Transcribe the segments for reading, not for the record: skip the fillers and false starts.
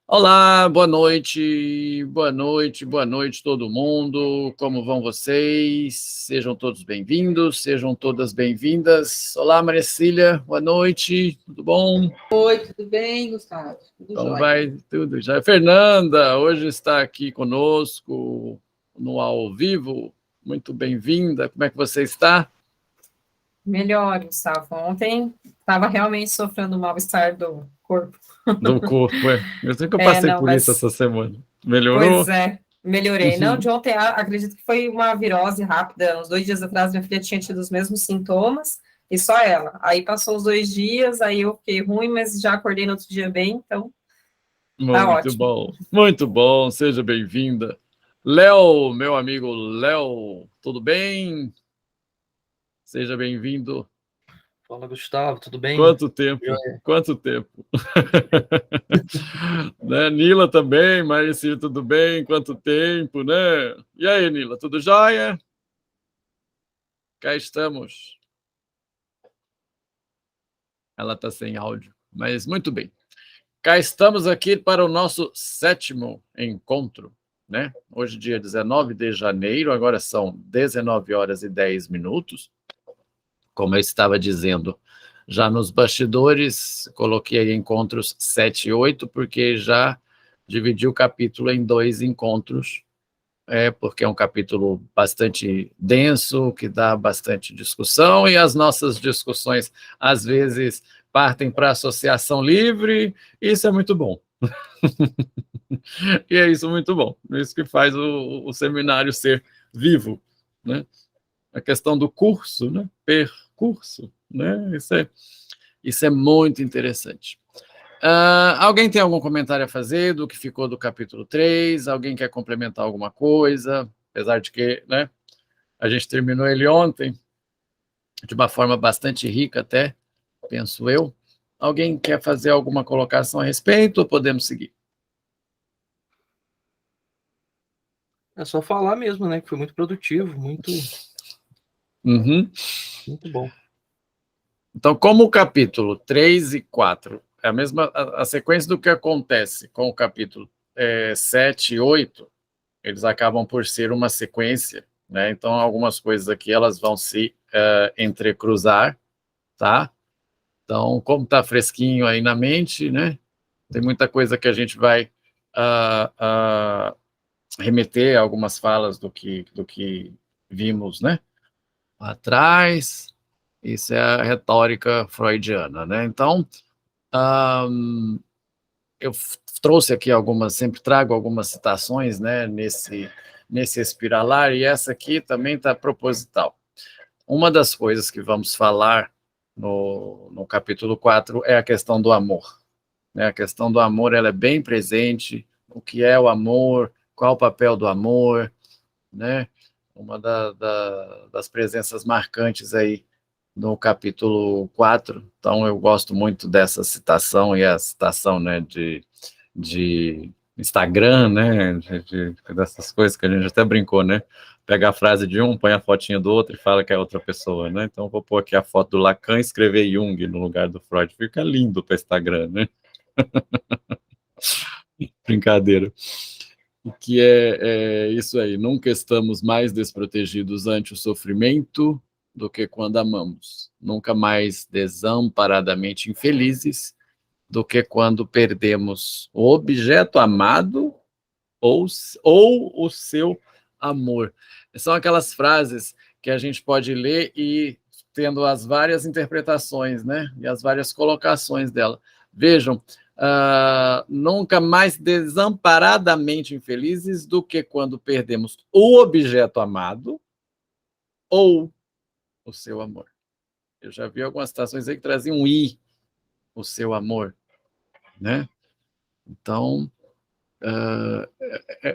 Olá, boa noite todo mundo. Como vão vocês? Sejam todos bem-vindos, sejam todas bem-vindas. Olá, Maricília, boa noite, tudo bom? Oi, tudo bem, Gustavo? Tudo Como jóia. vai? Tudo já. Fernanda, hoje está aqui conosco no ao vivo. Muito bem-vinda. Como é que você está? Melhor, Gustavo. Ontem estava realmente sofrendo mal-estar do corpo. Do corpo, é. Eu sei que eu passei por isso essa semana. Melhorou? Pois é, melhorei. Não, de ontem, acredito que foi uma virose rápida. Uns 2 dias atrás, minha filha tinha tido os mesmos sintomas, e só ela. Aí passou os 2 dias, aí eu fiquei ruim, mas já acordei no outro dia bem, então tá ótimo. Muito bom, seja bem-vinda. Léo, meu amigo Léo, tudo bem? Seja bem-vindo. Fala, Gustavo, tudo bem? Quanto tempo? Quanto tempo? Né? Nila também, Maricília, tudo bem? Quanto tempo, né? E aí, Nila, tudo jóia? Cá estamos. Ela está sem áudio, mas muito bem. Cá estamos aqui para o nosso 7º encontro, né? Hoje, dia 19 de janeiro, agora são 19h10. Como eu estava dizendo já nos bastidores, coloquei aí encontros 7 e 8, porque já dividi o capítulo em 2 encontros, porque é um capítulo bastante denso, que dá bastante discussão, e as nossas discussões, às vezes, partem para a associação livre, e isso é muito bom. E é isso muito bom, isso que faz o seminário ser vivo, né? A questão do curso, né? Percurso, né? Isso é muito interessante. Alguém tem algum comentário a fazer do que ficou do capítulo 3? Alguém quer complementar alguma coisa? Apesar de que, né, a gente terminou ele ontem, de uma forma bastante rica até, penso eu. Alguém quer fazer alguma colocação a respeito ou podemos seguir? É só falar mesmo, né? Que foi muito produtivo, muito bom. Então, como o capítulo 3 e 4 é a mesma a sequência do que acontece com o capítulo 7 e 8, eles acabam por ser uma sequência, né? Então, algumas coisas aqui elas vão se entrecruzar, tá? Então, como está fresquinho aí na mente, né? Tem muita coisa que a gente vai remeter a algumas falas do que vimos, né? Lá atrás. Isso é a retórica freudiana, né? Então, eu trouxe aqui sempre trago algumas citações, né, nesse espiralar, e essa aqui também está proposital. Uma das coisas que vamos falar no capítulo 4 é a questão do amor. Né? A questão do amor ela é bem presente, o que é o amor, qual o papel do amor, né? Uma das presenças marcantes aí no capítulo 4, então eu gosto muito dessa citação, e a citação, né, de Instagram, né, dessas coisas que a gente até brincou, né, pega a frase de um, põe a fotinha do outro e fala que é outra pessoa, né, então vou pôr aqui a foto do Lacan e escrever Jung no lugar do Freud, fica lindo para Instagram, né. Brincadeira. O que é isso aí, nunca estamos mais desprotegidos ante o sofrimento do que quando amamos, nunca mais desamparadamente infelizes do que quando perdemos o objeto amado ou o seu amor. São aquelas frases que a gente pode ler e tendo as várias interpretações, né? E as várias colocações dela. Vejam, nunca mais desamparadamente infelizes do que quando perdemos o objeto amado ou o seu amor. Eu já vi algumas citações aí que traziam um i, o seu amor, né? Então,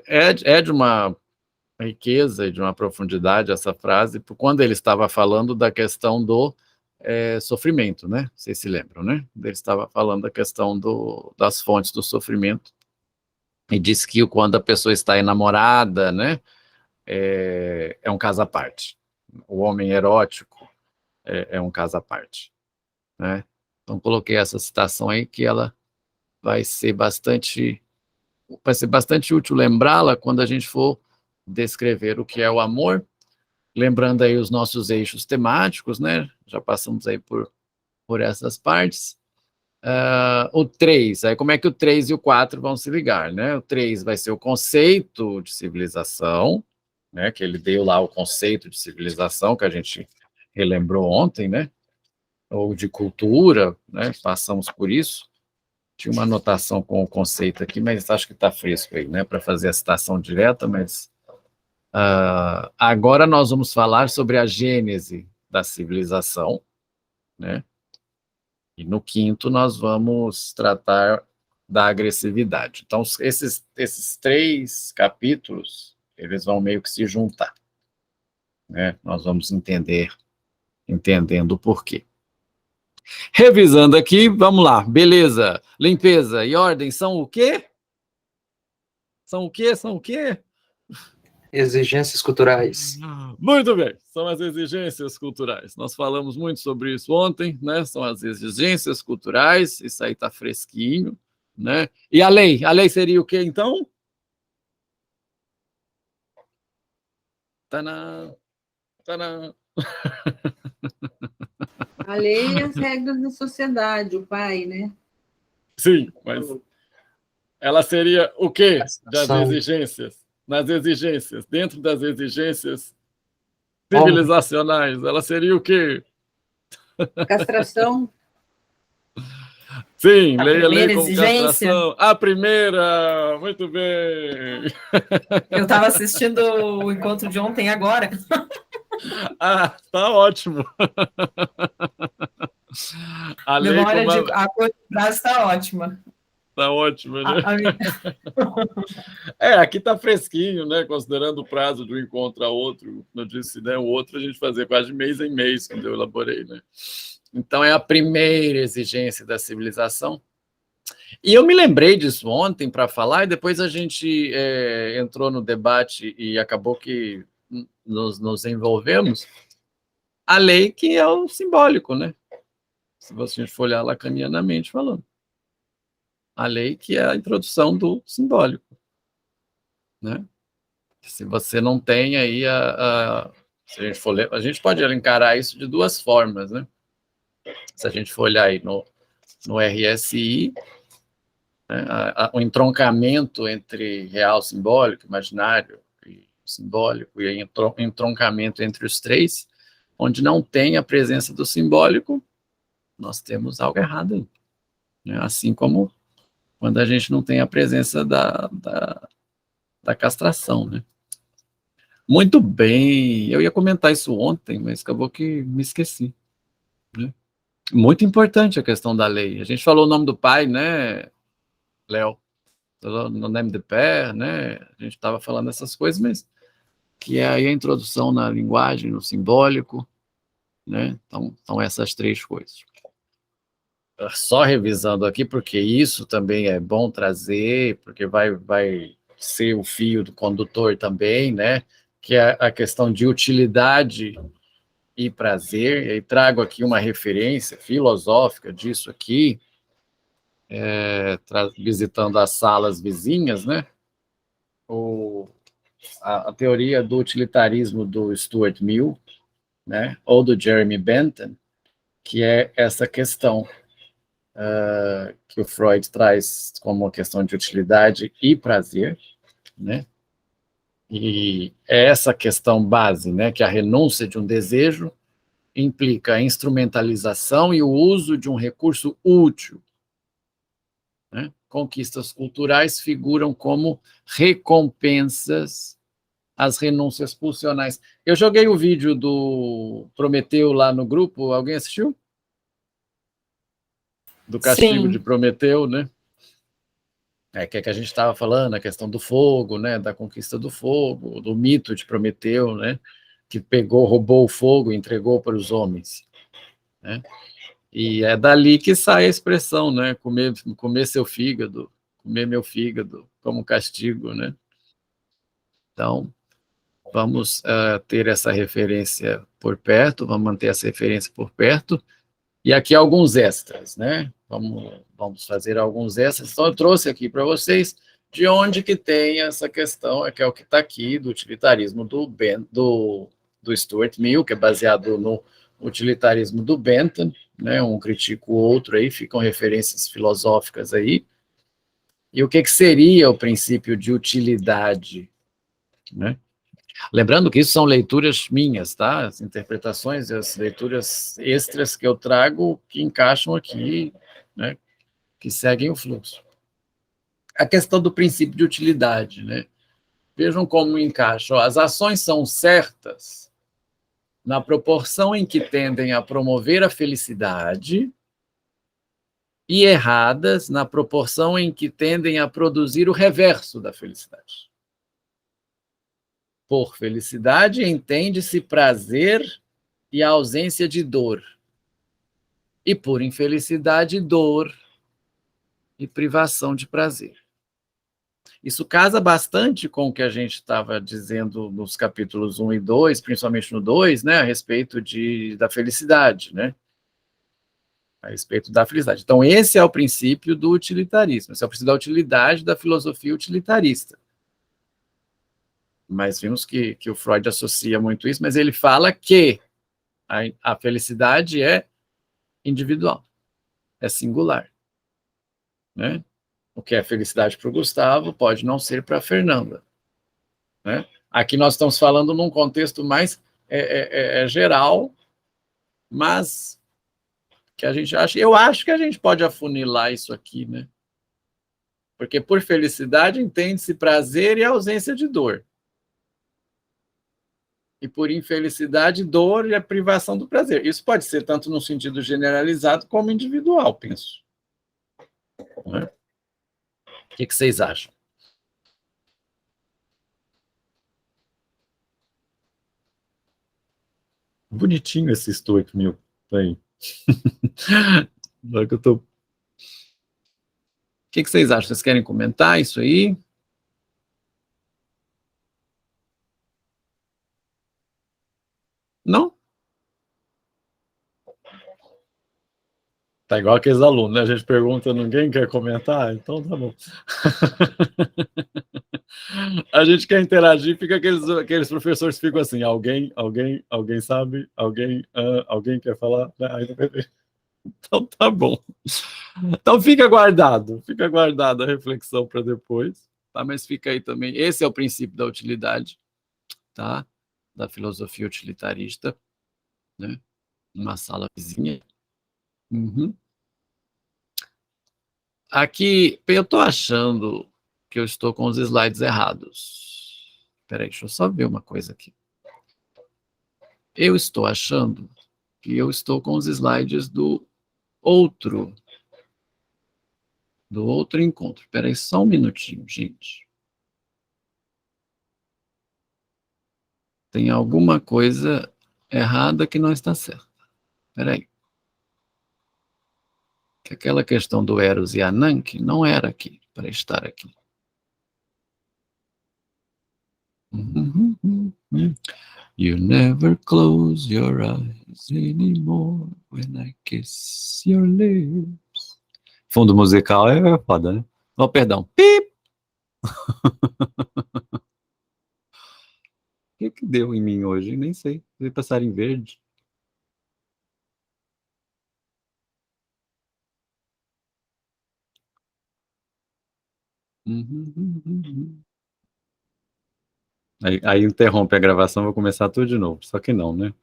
é de uma riqueza e de uma profundidade essa frase, quando ele estava falando da questão do sofrimento, né? Vocês se lembram, né? Ele estava falando da questão das fontes do sofrimento, e disse que quando a pessoa está enamorada, né, é um caso à parte. O homem erótico é um caso à parte, né? Então, coloquei essa citação aí, que ela vai ser bastante vai ser bastante útil lembrá-la quando a gente for descrever o que é o amor, lembrando aí os nossos eixos temáticos, né? Já passamos aí por essas partes. O 3, aí como é que o 3 e o 4 vão se ligar, né? O 3 vai ser o conceito de civilização, né? Que ele deu lá o conceito de civilização, que a gente relembrou ontem, né? Ou de cultura, né? Passamos por isso. Tinha uma anotação com o conceito aqui, mas acho que está fresco aí, né? Para fazer a citação direta, mas... agora nós vamos falar sobre a gênese da civilização, né? E no 5º nós vamos tratar da agressividade. Então, esses 3 capítulos, eles vão meio que se juntar, né? Nós vamos entendendo o porquê. Revisando aqui, vamos lá. Beleza, limpeza e ordem são o quê? São o quê? São o quê? Exigências culturais. Muito bem, são as exigências culturais. Nós falamos muito sobre isso ontem, né? São as exigências culturais, isso aí está fresquinho, né? E a lei? A lei seria o quê, então? Tanã, tanã. A lei e as regras da sociedade, o pai, né? Sim, mas ela seria o quê das São- exigências? Nas exigências, dentro das exigências civilizacionais, ela seria o quê? Castração, Sim, A lei é lei primeira como exigência? castração. A primeira, muito bem. Eu estava assistindo o encontro de ontem agora. Tá ótimo. A lei Memória como de a curto prazo está ótima. tá ótima, né? A- Aqui tá fresquinho, né? Considerando o prazo de um encontro a outro. Eu disse, né? O outro a gente fazia quase de mês em mês, quando eu elaborei, né? Então, é a primeira exigência da civilização. E eu me lembrei disso ontem para falar, e depois a gente entrou no debate e acabou que nos envolvemos. A lei que é o simbólico, né? Se você for olhar lacanianamente falando. A lei que é a introdução do simbólico, né? Se você não tem aí se a gente for ler, a gente pode encarar isso de 2 formas, né? Se a gente for olhar aí no RSI, né, o entroncamento entre real, simbólico, imaginário e simbólico, e entroncamento entre os 3, onde não tem a presença do simbólico, nós temos algo errado aí, né? Assim como quando a gente não tem a presença da castração, né? Muito bem, eu ia comentar isso ontem, mas acabou que me esqueci, né? Muito importante a questão da lei. A gente falou o nome do pai, né, Léo? Falou no nome do pé, né? A gente estava falando essas coisas, mas que é aí a introdução na linguagem, no simbólico, né? Então, são essas 3 coisas. Só revisando aqui, porque isso também é bom trazer, porque vai ser o fio do condutor também, né? Que é a questão de utilidade e prazer. E aí trago aqui uma referência filosófica disso aqui, visitando as salas vizinhas, né? A teoria do utilitarismo do Stuart Mill, né? Ou do Jeremy Bentham, que é essa questão que o Freud traz como uma questão de utilidade e prazer, né? E é essa questão base, né? Que a renúncia de um desejo implica a instrumentalização e o uso de um recurso útil, né? Conquistas culturais figuram como recompensas às renúncias pulsionais. Eu joguei o vídeo do Prometeu lá no grupo, alguém assistiu? Do castigo de Prometeu, né? Que é que a gente estava falando, a questão do fogo, né? Da conquista do fogo, do mito de Prometeu, né? Que roubou o fogo e entregou para os homens, né? E é dali que sai a expressão, né? Comer seu fígado, comer meu fígado como castigo, né? Então, vamos ter essa referência por perto, vamos manter essa referência por perto. E aqui alguns extras, né? Vamos fazer alguns extras. Então, eu trouxe aqui para vocês De onde que tem essa questão, que é o que está aqui, do utilitarismo do Stuart Mill, que é baseado no utilitarismo do Bentham, né? Um critica o outro aí, ficam referências filosóficas aí. E o que seria o princípio de utilidade, né? Lembrando que isso são leituras minhas, tá? As interpretações e as leituras extras que eu trago que encaixam aqui, né? Que seguem o fluxo. A questão do princípio de utilidade, né? Vejam como encaixa. As ações são certas na proporção em que tendem a promover a felicidade e erradas na proporção em que tendem a produzir o reverso da felicidade. Por felicidade entende-se prazer e a ausência de dor. E por infelicidade, dor e privação de prazer. Isso casa bastante com o que a gente estava dizendo nos capítulos 1 e 2, principalmente no 2, né, a respeito da felicidade, né? A respeito da felicidade. Então, esse é o princípio do utilitarismo, esse é o princípio da utilidade da filosofia utilitarista. Mas vimos que o Freud associa muito isso, mas ele fala que a felicidade é individual, é singular, né? O que é felicidade para o Gustavo pode não ser para a Fernanda, né? Aqui nós estamos falando num contexto mais geral, mas que a gente acha, eu acho que a gente pode afunilar isso aqui, né? Porque por felicidade entende-se prazer e ausência de dor. E por infelicidade, dor e a privação do prazer. Isso pode ser tanto no sentido generalizado como individual, penso. Né? O que vocês acham? Bonitinho esse Stuart Mill. Aí. Agora que eu tô... O que vocês acham? Vocês querem comentar isso aí? Não? Tá igual aqueles alunos, né? A gente pergunta, ninguém quer comentar? Então tá bom. A gente quer interagir, fica aqueles professores que ficam assim, alguém sabe? Alguém quer falar? Então tá bom. Então fica guardado a reflexão para depois, tá? Mas fica aí também, esse é o princípio da utilidade, tá? Da filosofia utilitarista, né? Uma sala vizinha. Uhum. Aqui, eu estou achando que eu estou com os slides errados. Espera aí, deixa eu só ver uma coisa aqui. Eu estou achando que eu estou com os slides do outro encontro. Espera aí só um minutinho, gente. Tem alguma coisa errada que não está certa. Espera aí. Que aquela questão do Eros e Ananke não era aqui, para estar aqui. You never close your eyes anymore when I kiss your lips. Fundo musical é foda, né? Oh, perdão. Pip! O que deu em mim hoje? Nem sei. Vai passar em verde. Aí interrompe a gravação, vou começar tudo de novo. Só que não, né?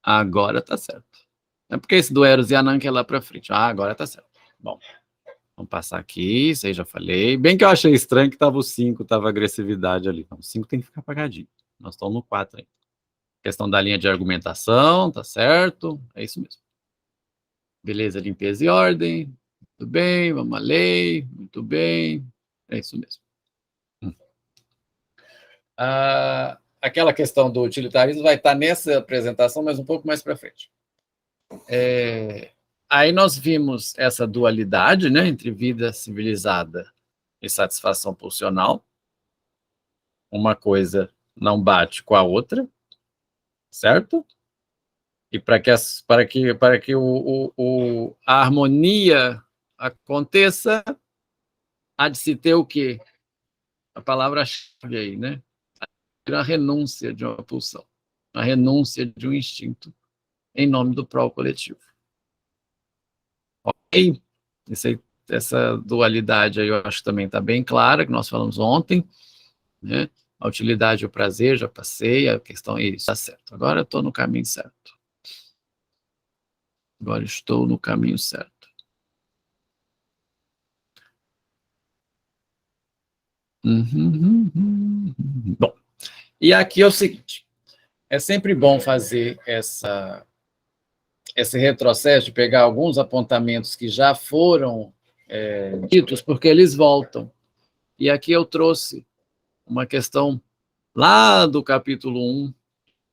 Agora tá certo. É porque esse do Eros e Ananke é lá pra frente. Agora tá certo. Bom, vamos passar aqui, isso aí já falei. Bem que eu achei estranho que tava o 5, tava a agressividade ali. Então, o 5 tem que ficar apagadinho. Nós estamos no 4 aí. Questão da linha de argumentação, tá certo? É isso mesmo. Beleza, limpeza e ordem. Muito bem, vamos à lei. Muito bem. É isso mesmo. Aquela questão do utilitarismo vai estar nessa apresentação, mas um pouco mais para frente. Aí nós vimos essa dualidade, né, entre vida civilizada e satisfação pulsional. Uma coisa não bate com a outra, certo? E para que a harmonia aconteça, há de se ter o quê? A palavra-chave aí, né? A renúncia de uma pulsão, a renúncia de um instinto em nome do próprio coletivo. Ok? Essa dualidade aí eu acho que também está bem clara, que nós falamos ontem, né? A utilidade e o prazer, já passei, a questão é isso, está certo. Agora eu estou no caminho certo. Agora estou no caminho certo. Bom, e aqui é o seguinte, é sempre bom fazer esse retrocesso, de pegar alguns apontamentos que já foram ditos, porque eles voltam. E aqui eu trouxe uma questão lá do capítulo 1,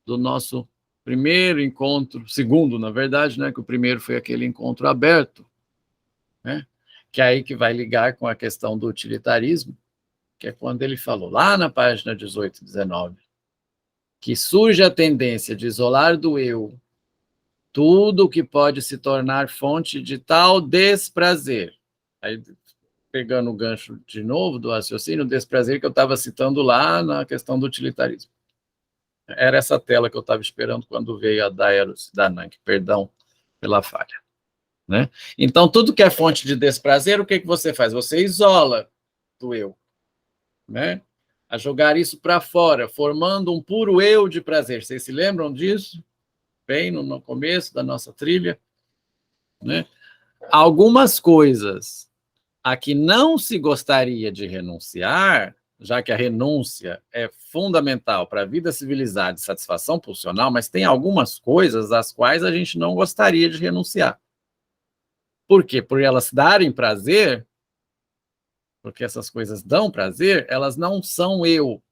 do nosso primeiro encontro, segundo, na verdade, né, que o primeiro foi aquele encontro aberto, né, que é aí que vai ligar com a questão do utilitarismo, que é quando ele falou, lá na página 18 e 19, que surge a tendência de isolar do eu tudo que pode se tornar fonte de tal desprazer. Aí, pegando o gancho de novo do raciocínio, desprazer que eu estava citando lá na questão do utilitarismo. Era essa tela que eu estava esperando quando veio a da Eros, da Nank, perdão pela falha. Né? Então, tudo que é fonte de desprazer, o que você faz? Você isola do eu. Né? A jogar isso para fora, formando um puro eu de prazer. Vocês se lembram disso? Bem no começo da nossa trilha. Né? Algumas coisas a que não se gostaria de renunciar, já que a renúncia é fundamental para a vida civilizada e satisfação pulsional, mas tem algumas coisas às quais a gente não gostaria de renunciar. Por quê? Por elas darem prazer, porque essas coisas dão prazer, elas não são eu.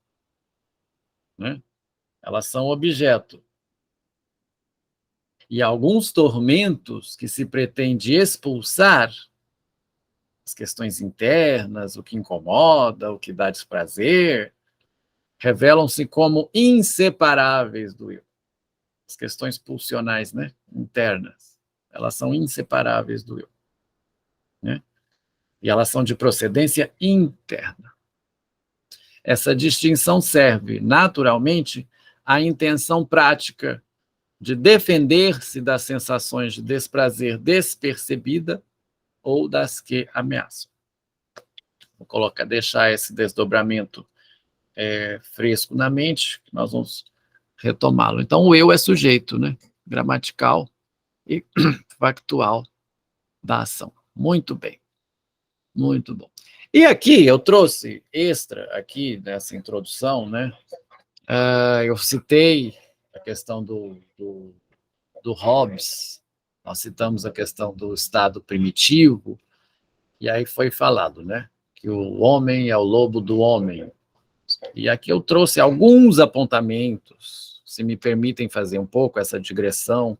Né? Elas são objeto. E alguns tormentos que se pretende expulsar, as questões internas, o que incomoda, o que dá desprazer, revelam-se como inseparáveis do eu. As questões pulsionais, né, internas, elas são inseparáveis do eu. Né? E elas são de procedência interna. Essa distinção serve, naturalmente, à intenção prática de defender-se das sensações de desprazer despercebida ou das que ameaçam. Vou deixar esse desdobramento fresco na mente, que nós vamos retomá-lo. Então, o eu é sujeito, né? Gramatical e factual da ação. Muito bem. Muito bom. E aqui, eu trouxe extra, aqui, nessa introdução, né? Eu citei a questão do Hobbes, nós citamos a questão do estado primitivo, e aí foi falado, né? Que o homem é o lobo do homem. E aqui eu trouxe alguns apontamentos, se me permitem fazer um pouco essa digressão,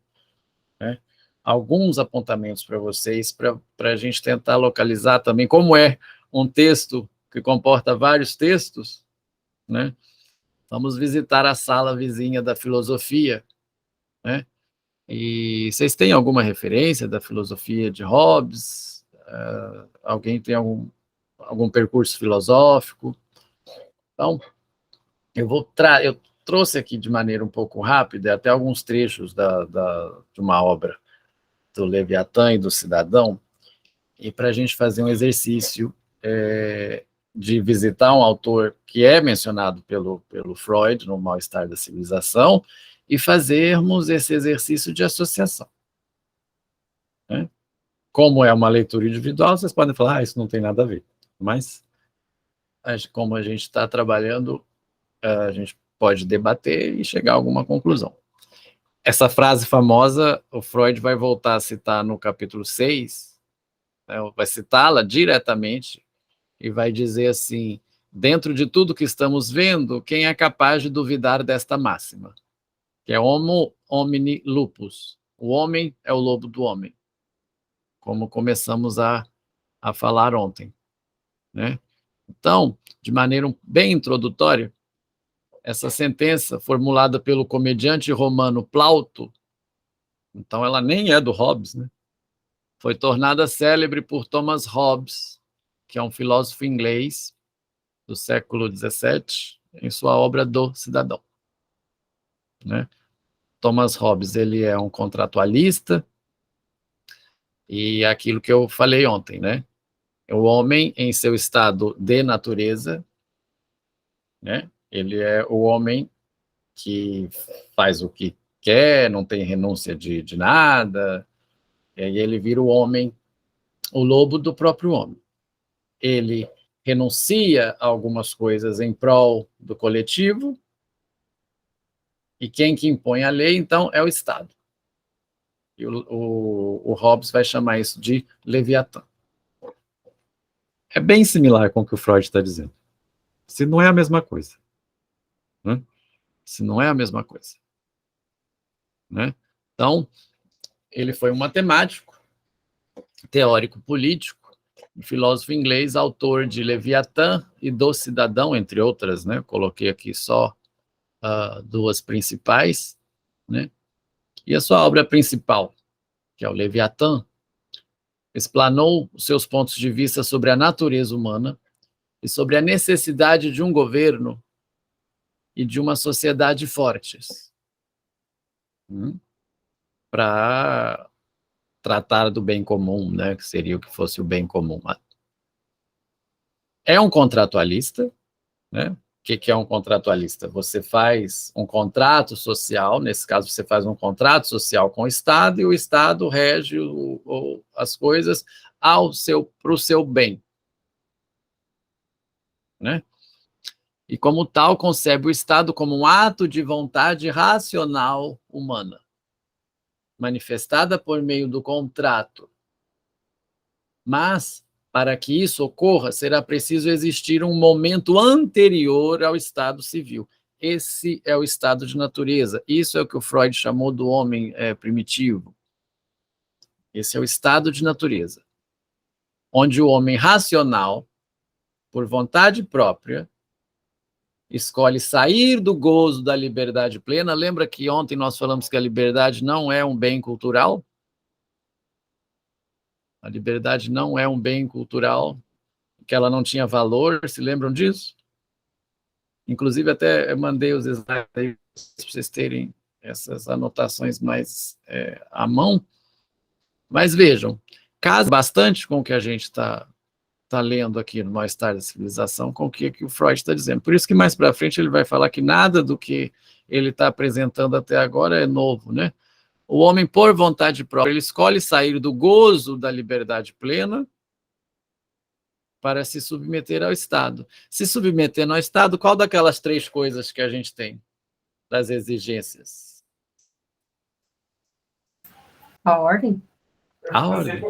né? Alguns apontamentos para vocês, para a gente tentar localizar também, como é um texto que comporta vários textos, né? Vamos visitar a sala vizinha da filosofia, né? E vocês têm alguma referência da filosofia de Hobbes? Alguém tem algum percurso filosófico? Então, eu trouxe aqui de maneira um pouco rápida até alguns trechos de uma obra do Leviatã e do Cidadão, e para a gente fazer um exercício de visitar um autor que é mencionado pelo Freud no Mal-Estar da Civilização e fazermos esse exercício de associação. Né? Como é uma leitura individual, vocês podem falar, isso não tem nada a ver, mas como a gente está trabalhando, a gente pode debater e chegar a alguma conclusão. Essa frase famosa, o Freud vai voltar a citar no capítulo 6, né, vai citá-la diretamente e vai dizer assim, dentro de tudo que estamos vendo, quem é capaz de duvidar desta máxima? Que é homo homini lupus. O homem é o lobo do homem, como começamos a falar ontem. Né? Então, de maneira bem introdutória, essa sentença formulada pelo comediante romano Plauto, Então, ela nem é do Hobbes, né? Foi tornada célebre por Thomas Hobbes, que é um filósofo inglês do século XVII, em sua obra Do Cidadão, né? Thomas Hobbes, ele é um contratualista, e aquilo que eu falei ontem, né? O homem em seu estado de natureza, né? Ele é o homem que faz o que quer, não tem renúncia de nada, e aí ele vira o homem, o lobo do próprio homem. Ele renuncia a algumas coisas em prol do coletivo, e quem que impõe a lei, então, é o Estado. E o Hobbes vai chamar isso de Leviatã. É bem similar com o que o Freud está dizendo. Se não é a mesma coisa. Né? Se não é a mesma coisa. Né? Então, ele foi um matemático, teórico político, um filósofo inglês, autor de Leviatã e do Cidadão, entre outras, né? Coloquei aqui só duas principais, né? E a sua obra principal, que é o Leviatã, explanou os seus pontos de vista sobre a natureza humana e sobre a necessidade de um governo e de uma sociedade fortes, para tratar do bem comum, né, que seria o que fosse o bem comum. É um contratualista, né? O que é um contratualista? Você faz um contrato social, nesse caso você faz um contrato social com o Estado, e o Estado rege as coisas para o seu bem. Né? E como tal, concebe o Estado como um ato de vontade racional humana, manifestada por meio do contrato. Mas, para que isso ocorra, será preciso existir um momento anterior ao estado civil. Esse é o estado de natureza. Isso é o que o Freud chamou do homem primitivo. Esse é o estado de natureza, onde o homem racional, por vontade própria, escolhe sair do gozo da liberdade plena. Lembra que ontem nós falamos que a liberdade não é um bem cultural? A liberdade não é um bem cultural, que ela não tinha valor, se lembram disso? Inclusive, até mandei os slides aí para vocês terem essas anotações mais à mão. Mas vejam, casa bastante com o que a gente está lendo aqui no Mal-Estar da Civilização, com o que o Freud está dizendo. Por isso que mais para frente ele vai falar que nada do que ele está apresentando até agora é novo, né? O homem, por vontade própria, ele escolhe sair do gozo da liberdade plena para se submeter ao Estado. Se submeter ao Estado, qual daquelas três coisas que a gente tem, das exigências? A ordem? A ordem.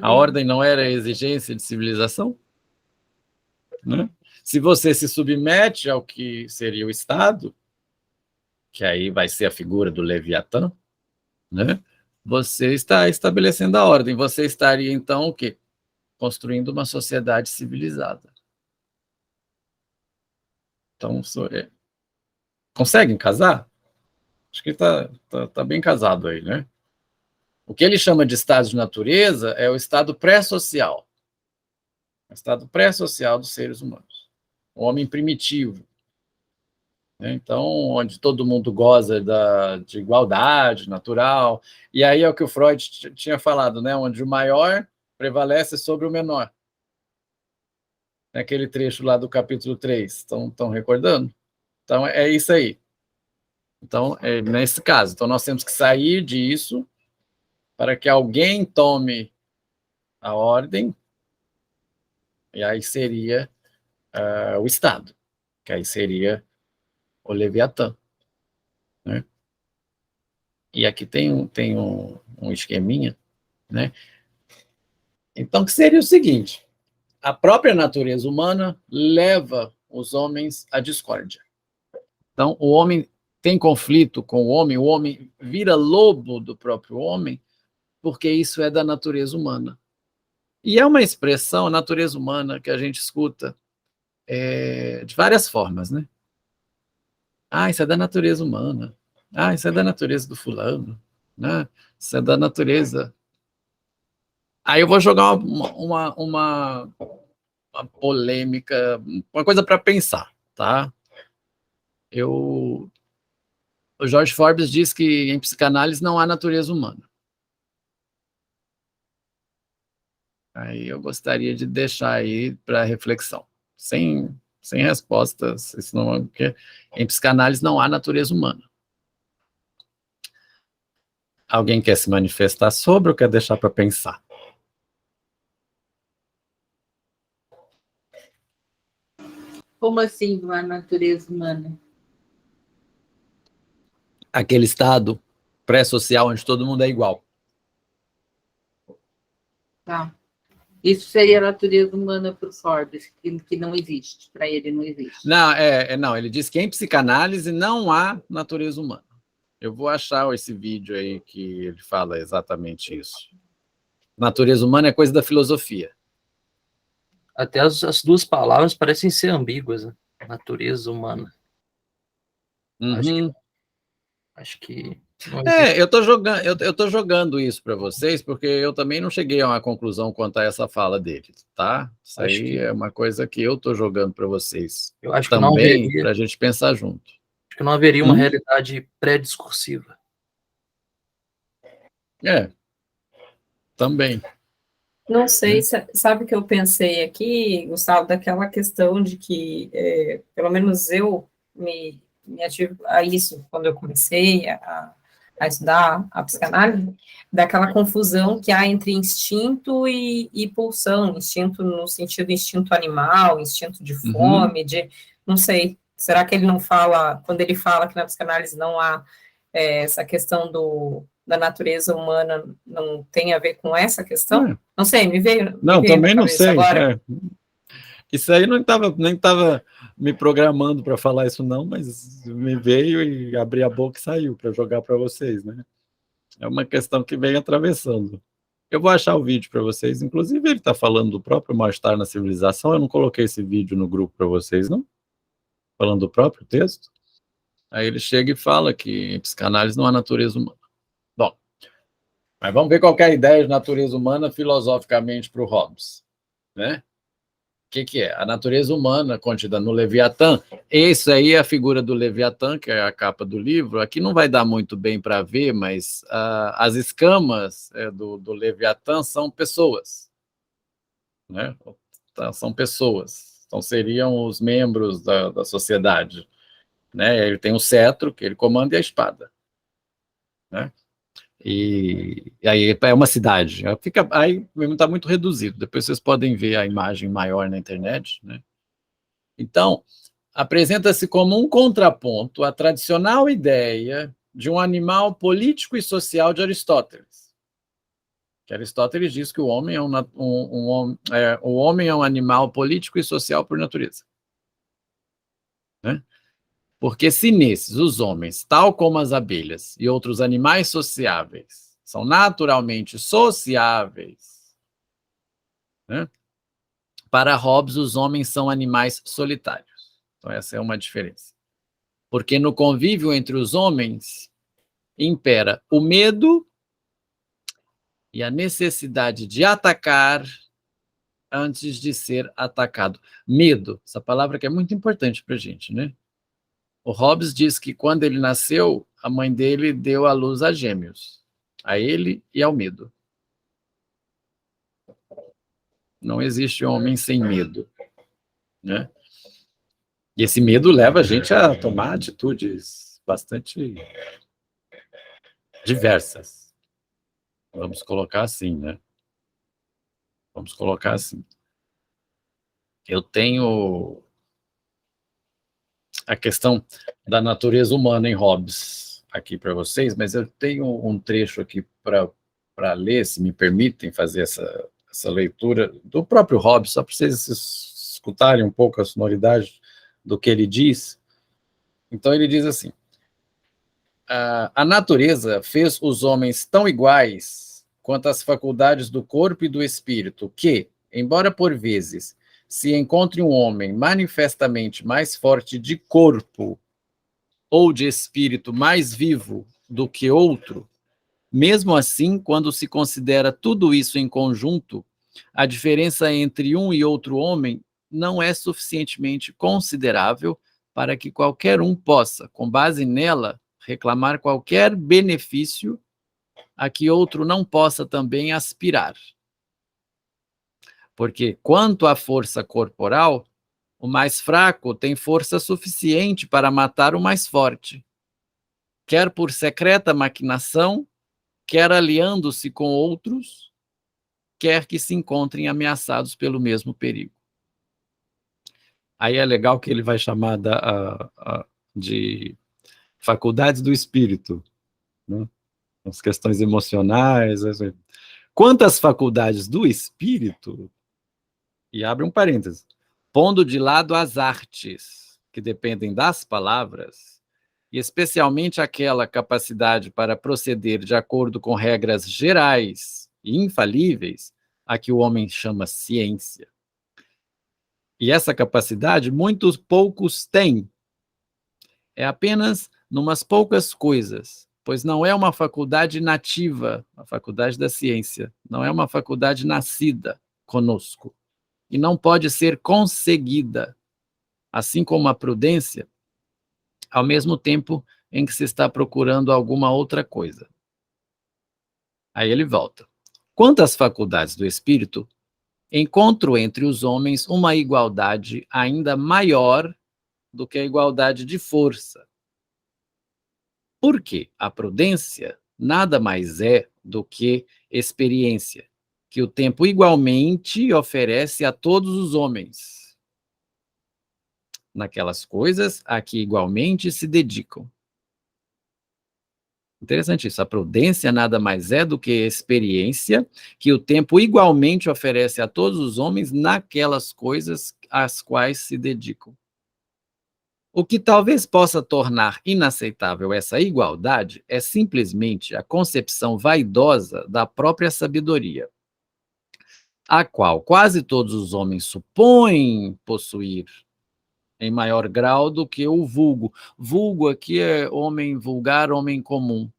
A ordem não era a exigência de civilização? Né? Se você se submete ao que seria o Estado, que aí vai ser a figura do Leviatã, né? Você está estabelecendo a ordem. Você estaria, então, o quê? Construindo uma sociedade civilizada. Então, conseguem casar? Acho que está bem casado aí, né? O que ele chama de estado de natureza é o estado pré-social. O estado pré-social dos seres humanos. O homem primitivo. Então, onde todo mundo goza de igualdade natural. E aí é o que o Freud tinha falado, né? Onde o maior prevalece sobre o menor. Naquele trecho lá do capítulo 3. Estão recordando? Então, é isso aí. Então, é nesse caso. Então, nós temos que sair disso para que alguém tome a ordem, e aí seria o Estado, que aí seria o Leviatã. Né? E aqui tem um esqueminha, né? Então, que seria o seguinte: a própria natureza humana leva os homens à discórdia. Então, o homem tem conflito com o homem vira lobo do próprio homem, porque isso é da natureza humana. E é uma expressão, a natureza humana, que a gente escuta de várias formas, né? Ah, isso é da natureza humana. Ah, isso é da natureza do fulano. né? Isso é da natureza. Aí eu vou jogar uma polêmica, uma coisa para pensar, tá? O George Forbes diz que em psicanálise não há natureza humana. Aí eu gostaria de deixar aí para reflexão, sem respostas, senão, porque em psicanálise não há natureza humana. Alguém quer se manifestar sobre ou quer deixar para pensar? Como assim, não há natureza humana? Aquele estado pré-social onde todo mundo é igual. Tá. Isso seria a natureza humana para o Forbes, que não existe, para ele não existe. Não, ele diz que em psicanálise não há natureza humana. Eu vou achar esse vídeo aí que ele fala exatamente isso. Natureza humana é coisa da filosofia. Até as duas palavras parecem ser ambíguas, né? Natureza humana. Uhum. Acho que não existe. Eu tô jogando isso para vocês, porque eu também não cheguei a uma conclusão quanto a essa fala dele, tá? Isso aí é uma coisa que eu tô jogando para vocês. Eu acho que também para a gente pensar junto. Acho que não haveria uma realidade pré-discursiva. Também. Não sei, sabe o que eu pensei aqui, Gustavo, daquela questão de que, pelo menos eu me ativo a isso quando eu comecei a estudar a psicanálise, daquela confusão que há entre instinto e pulsão, instinto no sentido instinto animal, instinto de fome, não sei, será que ele não fala, quando ele fala que na psicanálise não há essa questão da natureza humana não tem a ver com essa questão? Não sei, me veio. Não, me veio também não sei. Agora. Isso aí nem estava me programando para falar isso, não, mas me veio e abri a boca e saiu para jogar para vocês, né? É uma questão que vem atravessando. Eu vou achar o vídeo para vocês. Inclusive, ele está falando do próprio mal-estar na civilização. Eu não coloquei esse vídeo no grupo para vocês, não? Falando do próprio texto. Aí ele chega e fala que em psicanálise não há natureza humana. Bom, mas vamos ver qual é a ideia de natureza humana filosoficamente para o Hobbes, né? O que é? A natureza humana contida no Leviatã. Isso aí é a figura do Leviatã, que é a capa do livro. Aqui não vai dar muito bem para ver, mas as escamas do Leviatã são pessoas, né? São pessoas. Então, seriam os membros da sociedade, né? Ele tem o cetro, que ele comanda, e a espada, né? E aí é uma cidade. Aí está muito reduzido. Depois vocês podem ver a imagem maior na internet, né? Então, apresenta-se como um contraponto à tradicional ideia de um animal político e social de Aristóteles. Que Aristóteles diz que o homem o homem é um animal político e social por natureza, né? Porque se nesses os homens, tal como as abelhas e outros animais sociáveis, são naturalmente sociáveis, né? Para Hobbes, os homens são animais solitários. Então, essa é uma diferença. Porque no convívio entre os homens impera o medo e a necessidade de atacar antes de ser atacado. Medo, essa palavra que é muito importante para a gente, né? O Hobbes diz que quando ele nasceu, a mãe dele deu à luz a gêmeos, a ele e ao medo. Não existe homem sem medo, né? E esse medo leva a gente a tomar atitudes bastante diversas. Vamos colocar assim, né? Vamos colocar assim. Eu tenho a questão da natureza humana em Hobbes aqui para vocês, mas eu tenho um trecho aqui para ler, se me permitem fazer essa leitura do próprio Hobbes, só para vocês escutarem um pouco a sonoridade do que ele diz. Então ele diz assim: a natureza fez os homens tão iguais quanto as faculdades do corpo e do espírito, que, embora por vezes se encontre um homem manifestamente mais forte de corpo ou de espírito mais vivo do que outro, Mesmo assim, quando se considera tudo isso em conjunto, a diferença entre um e outro homem não é suficientemente considerável para que qualquer um possa, com base nela, reclamar qualquer benefício a que outro não possa também aspirar. Porque, quanto à força corporal, o mais fraco tem força suficiente para matar o mais forte, quer por secreta maquinação, quer aliando-se com outros, quer que se encontrem ameaçados pelo mesmo perigo. Aí é legal que ele vai chamar de faculdades do espírito, né? As questões emocionais. Assim. Quantas faculdades do espírito, e abre um parênteses, pondo de lado as artes, que dependem das palavras, e especialmente aquela capacidade para proceder de acordo com regras gerais e infalíveis, a que o homem chama ciência. E essa capacidade muitos poucos têm. É apenas numas poucas coisas, pois não é uma faculdade nativa, a faculdade da ciência, não é uma faculdade nascida conosco, e não pode ser conseguida, assim como a prudência, ao mesmo tempo em que se está procurando alguma outra coisa. Aí ele volta. Quanto às faculdades do espírito, encontro entre os homens uma igualdade ainda maior do que a igualdade de força. Porque a prudência nada mais é do que experiência, que o tempo igualmente oferece a todos os homens, naquelas coisas a que igualmente se dedicam. Interessante isso. A prudência nada mais é do que experiência que o tempo igualmente oferece a todos os homens naquelas coisas às quais se dedicam. O que talvez possa tornar inaceitável essa igualdade é simplesmente a concepção vaidosa da própria sabedoria, a qual quase todos os homens supõem possuir em maior grau do que o vulgo. Vulgo aqui é homem vulgar, homem comum.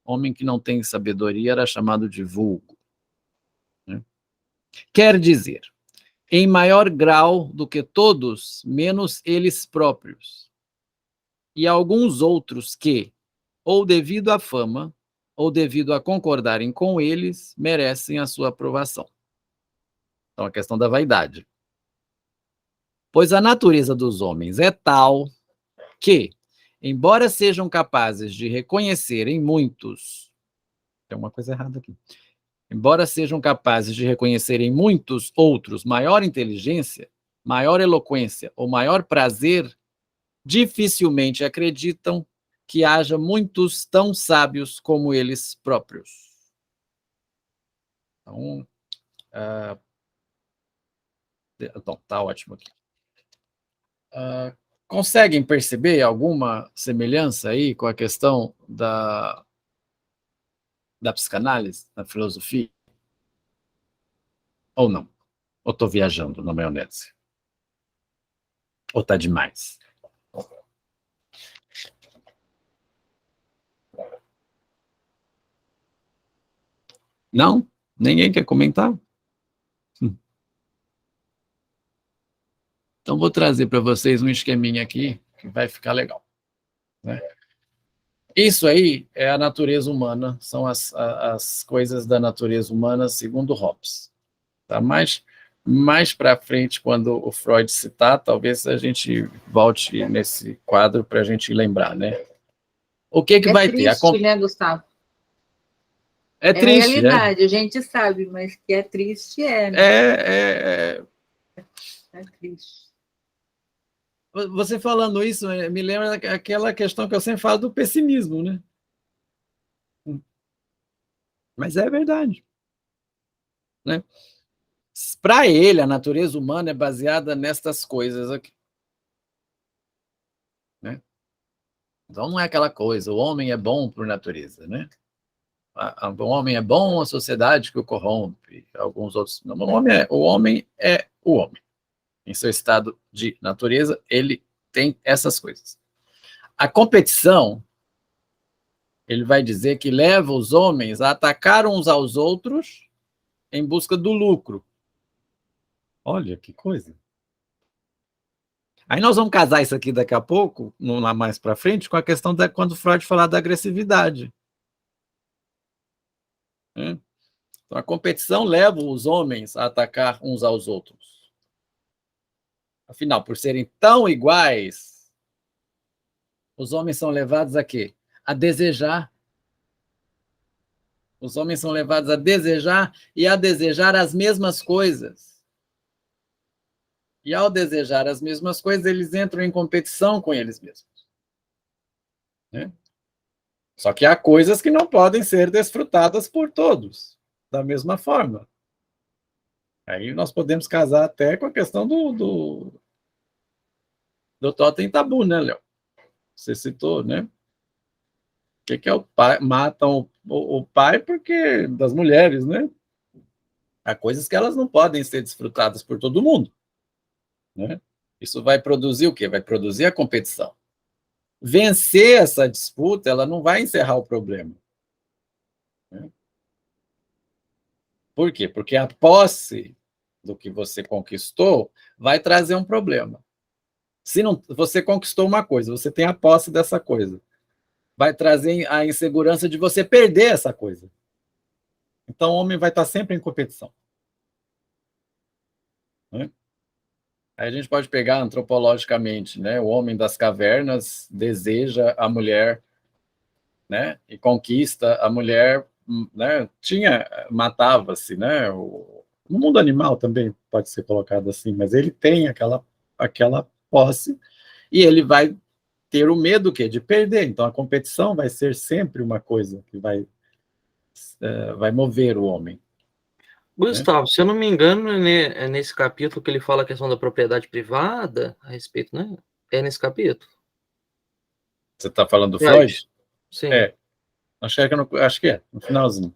Homem que não tem sabedoria era chamado de vulgo. Né? Quer dizer, em maior grau do que todos, menos eles próprios. E alguns outros que, ou devido à fama, ou devido a concordarem com eles, merecem a sua aprovação. Então, a questão da vaidade. Pois a natureza dos homens é tal que, embora sejam capazes de reconhecer em muitos, tem uma coisa errada aqui, embora sejam capazes de reconhecer em muitos outros maior inteligência, maior eloquência ou maior prazer, dificilmente acreditam que haja muitos tão sábios como eles próprios. Então, tá ótimo aqui. Conseguem perceber alguma semelhança aí com a questão da psicanálise, da filosofia? Ou não? Ou estou viajando na maionese? Ou está demais? Não? Ninguém quer comentar? Então, vou trazer para vocês um esqueminha aqui que vai ficar legal. Né? Isso aí é a natureza humana, são as coisas da natureza humana segundo Hobbes. Tá? Mais para frente, quando o Freud citar, talvez a gente volte nesse quadro para a gente lembrar, né? O que vai ter? É triste, né, Gustavo? É triste, realidade, a gente sabe, mas que é triste, né? É triste. Você falando isso me lembra aquela questão que eu sempre falo do pessimismo, né? Mas é verdade. Né? Para ele, a natureza humana é baseada nestas coisas aqui. Né? Então não é aquela coisa, o homem é bom por natureza, né? O homem é bom, a sociedade que o corrompe, alguns outros. Não, o homem é o homem. Em seu estado de natureza, ele tem essas coisas. A competição ele vai dizer que leva os homens a atacar uns aos outros em busca do lucro. Olha que coisa. Aí nós vamos casar isso aqui daqui a pouco, lá mais para frente, com a questão da quando Freud falar da agressividade. Então, a competição leva os homens a atacar uns aos outros. Afinal, por serem tão iguais, os homens são levados a quê? A desejar. Os homens são levados a desejar e a desejar as mesmas coisas. E ao desejar as mesmas coisas, eles entram em competição com eles mesmos. Né? Só que há coisas que não podem ser desfrutadas por todos, da mesma forma. Aí nós podemos casar até com a questão do totem tabu, né, Léo? Você citou, né? O que é o pai? Matam o pai porque das mulheres, né? Há coisas que elas não podem ser desfrutadas por todo mundo. Né? Isso vai produzir o quê? Vai produzir a competição. Vencer essa disputa, ela não vai encerrar o problema. Né? Por quê? Porque a posse do que você conquistou vai trazer um problema. Se não, você conquistou uma coisa, você tem a posse dessa coisa, vai trazer a insegurança de você perder essa coisa. Então, o homem vai estar sempre em competição. Né? Aí a gente pode pegar antropologicamente, né? O homem das cavernas deseja a mulher, né? E conquista a mulher, né? Matava-se, né? No mundo animal também pode ser colocado assim, mas ele tem aquela posse e ele vai ter o medo de perder. Então a competição vai ser sempre uma coisa que vai mover o homem. Gustavo, se eu não me engano, é nesse capítulo que ele fala a questão da propriedade privada a respeito, né? É nesse capítulo? Você está falando do Freud? Sim. Acho que é, no finalzinho.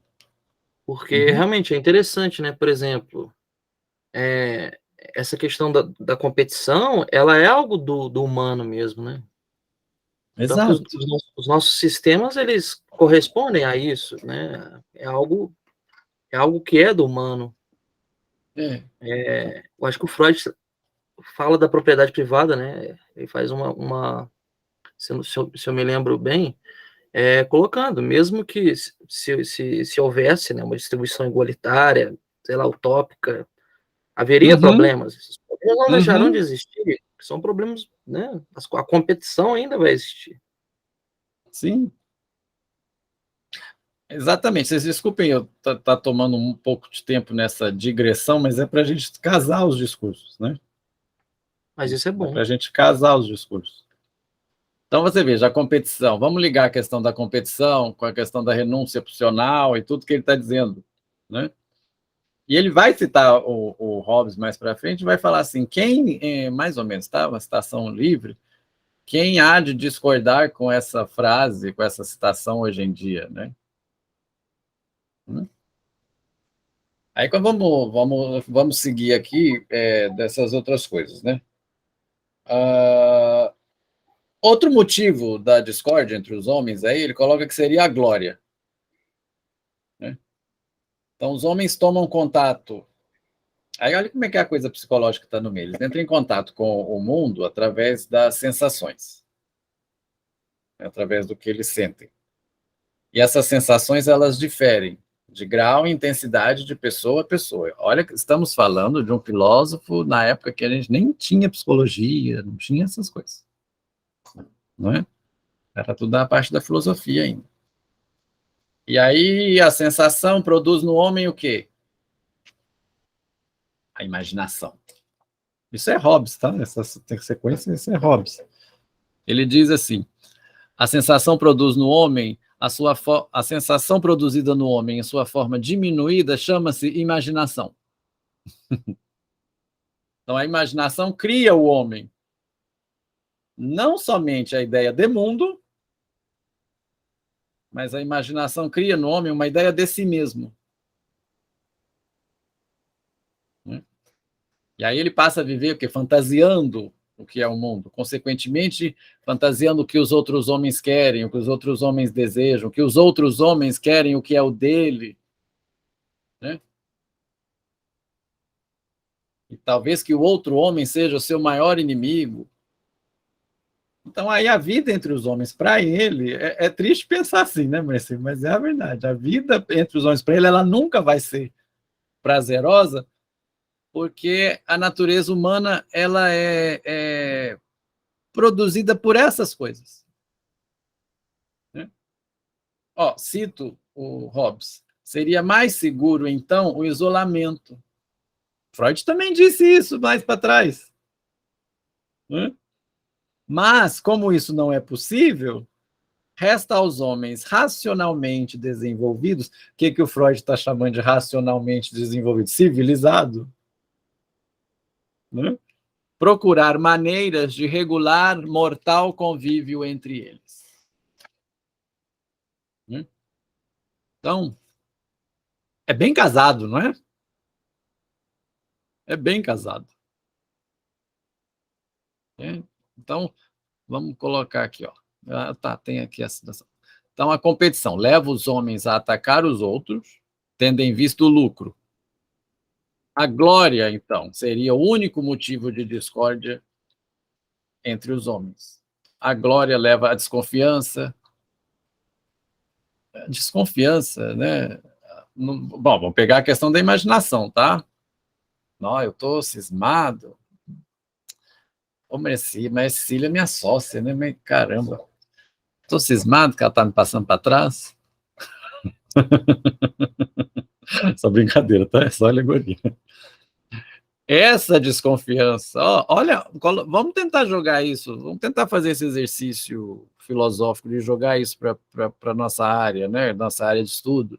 Porque realmente é interessante, né? Por exemplo, essa questão da competição, ela é algo do humano mesmo, né? Exato. Então, os nossos sistemas, eles correspondem a isso, né? É algo que é do humano. Eu acho que o Freud fala da propriedade privada, né? Ele faz se eu me lembro bem, colocando, mesmo que se houvesse, né, uma distribuição igualitária, sei lá, utópica, haveria problemas. Esses problemas não deixarão de existir, são problemas, né? A competição ainda vai existir. Sim. Exatamente. Vocês desculpem eu tá tomando um pouco de tempo nessa digressão, mas é para a gente casar os discursos, né? Mas isso é bom. É para a gente casar os discursos. Então, você veja, a competição. Vamos ligar a questão da competição com a questão da renúncia opcional e tudo que ele está dizendo, né? E ele vai citar o Hobbes mais para frente, vai falar assim, mais ou menos, tá? Uma citação livre, quem há de discordar com essa frase, com essa citação hoje em dia, né? Aí vamos seguir aqui dessas outras coisas, né? Outro motivo da discórdia entre os homens aí, ele coloca que seria a glória. Né? Então, os homens tomam contato. Aí, olha como é que é a coisa psicológica que está no meio. Eles entram em contato com o mundo através das sensações, através do que eles sentem. E essas sensações, elas diferem de grau e intensidade de pessoa a pessoa. Olha, estamos falando de um filósofo na época que a gente nem tinha psicologia, não tinha essas coisas. Não é? Era tudo da parte da filosofia ainda. E aí a sensação produz no homem o quê? A imaginação. Isso é Hobbes, tá? Essa sequência, isso é Hobbes. Ele diz assim, a sensação produz no homem, a sensação produzida no homem em sua forma diminuída chama-se imaginação. Então a imaginação cria o homem. Não somente a ideia de mundo, mas a imaginação cria no homem uma ideia de si mesmo. E aí ele passa a viver o quê? Fantasiando o que é o mundo, consequentemente fantasiando o que os outros homens querem, o que os outros homens desejam, o que os outros homens querem, o que é o dele, né? E talvez que o outro homem seja o seu maior inimigo. Então, aí a vida entre os homens, para ele, é triste pensar assim, né, Marcelo? Mas é a verdade. A vida entre os homens, para ele, ela nunca vai ser prazerosa, porque a natureza humana ela é produzida por essas coisas. Né? Ó, cito o Hobbes. Seria mais seguro, então, o isolamento. Freud também disse isso mais para trás. Né? Mas, como isso não é possível, resta aos homens racionalmente desenvolvidos, o que o Freud está chamando de racionalmente desenvolvido? Civilizado. Né? Procurar maneiras de regular mortal convívio entre eles. Né? Então, é bem casado, não é? É bem casado. É? Então, vamos colocar aqui, ó. Ah, tá, tem aqui a situação. Então, a competição leva os homens a atacar os outros, tendo em vista o lucro. A glória, então, seria o único motivo de discórdia entre os homens. A glória leva à desconfiança. Desconfiança, né? Bom, vamos pegar a questão da imaginação, tá? Não, eu estou cismado. Ô, Mercy, mas Cília é minha sócia, né? Mas, caramba. Estou cismado que ela está me passando para trás. Só brincadeira, tá? É só alegoria. Essa desconfiança, olha, vamos tentar jogar isso, vamos tentar fazer esse exercício filosófico de jogar isso para a nossa área, né? Nossa área de estudo.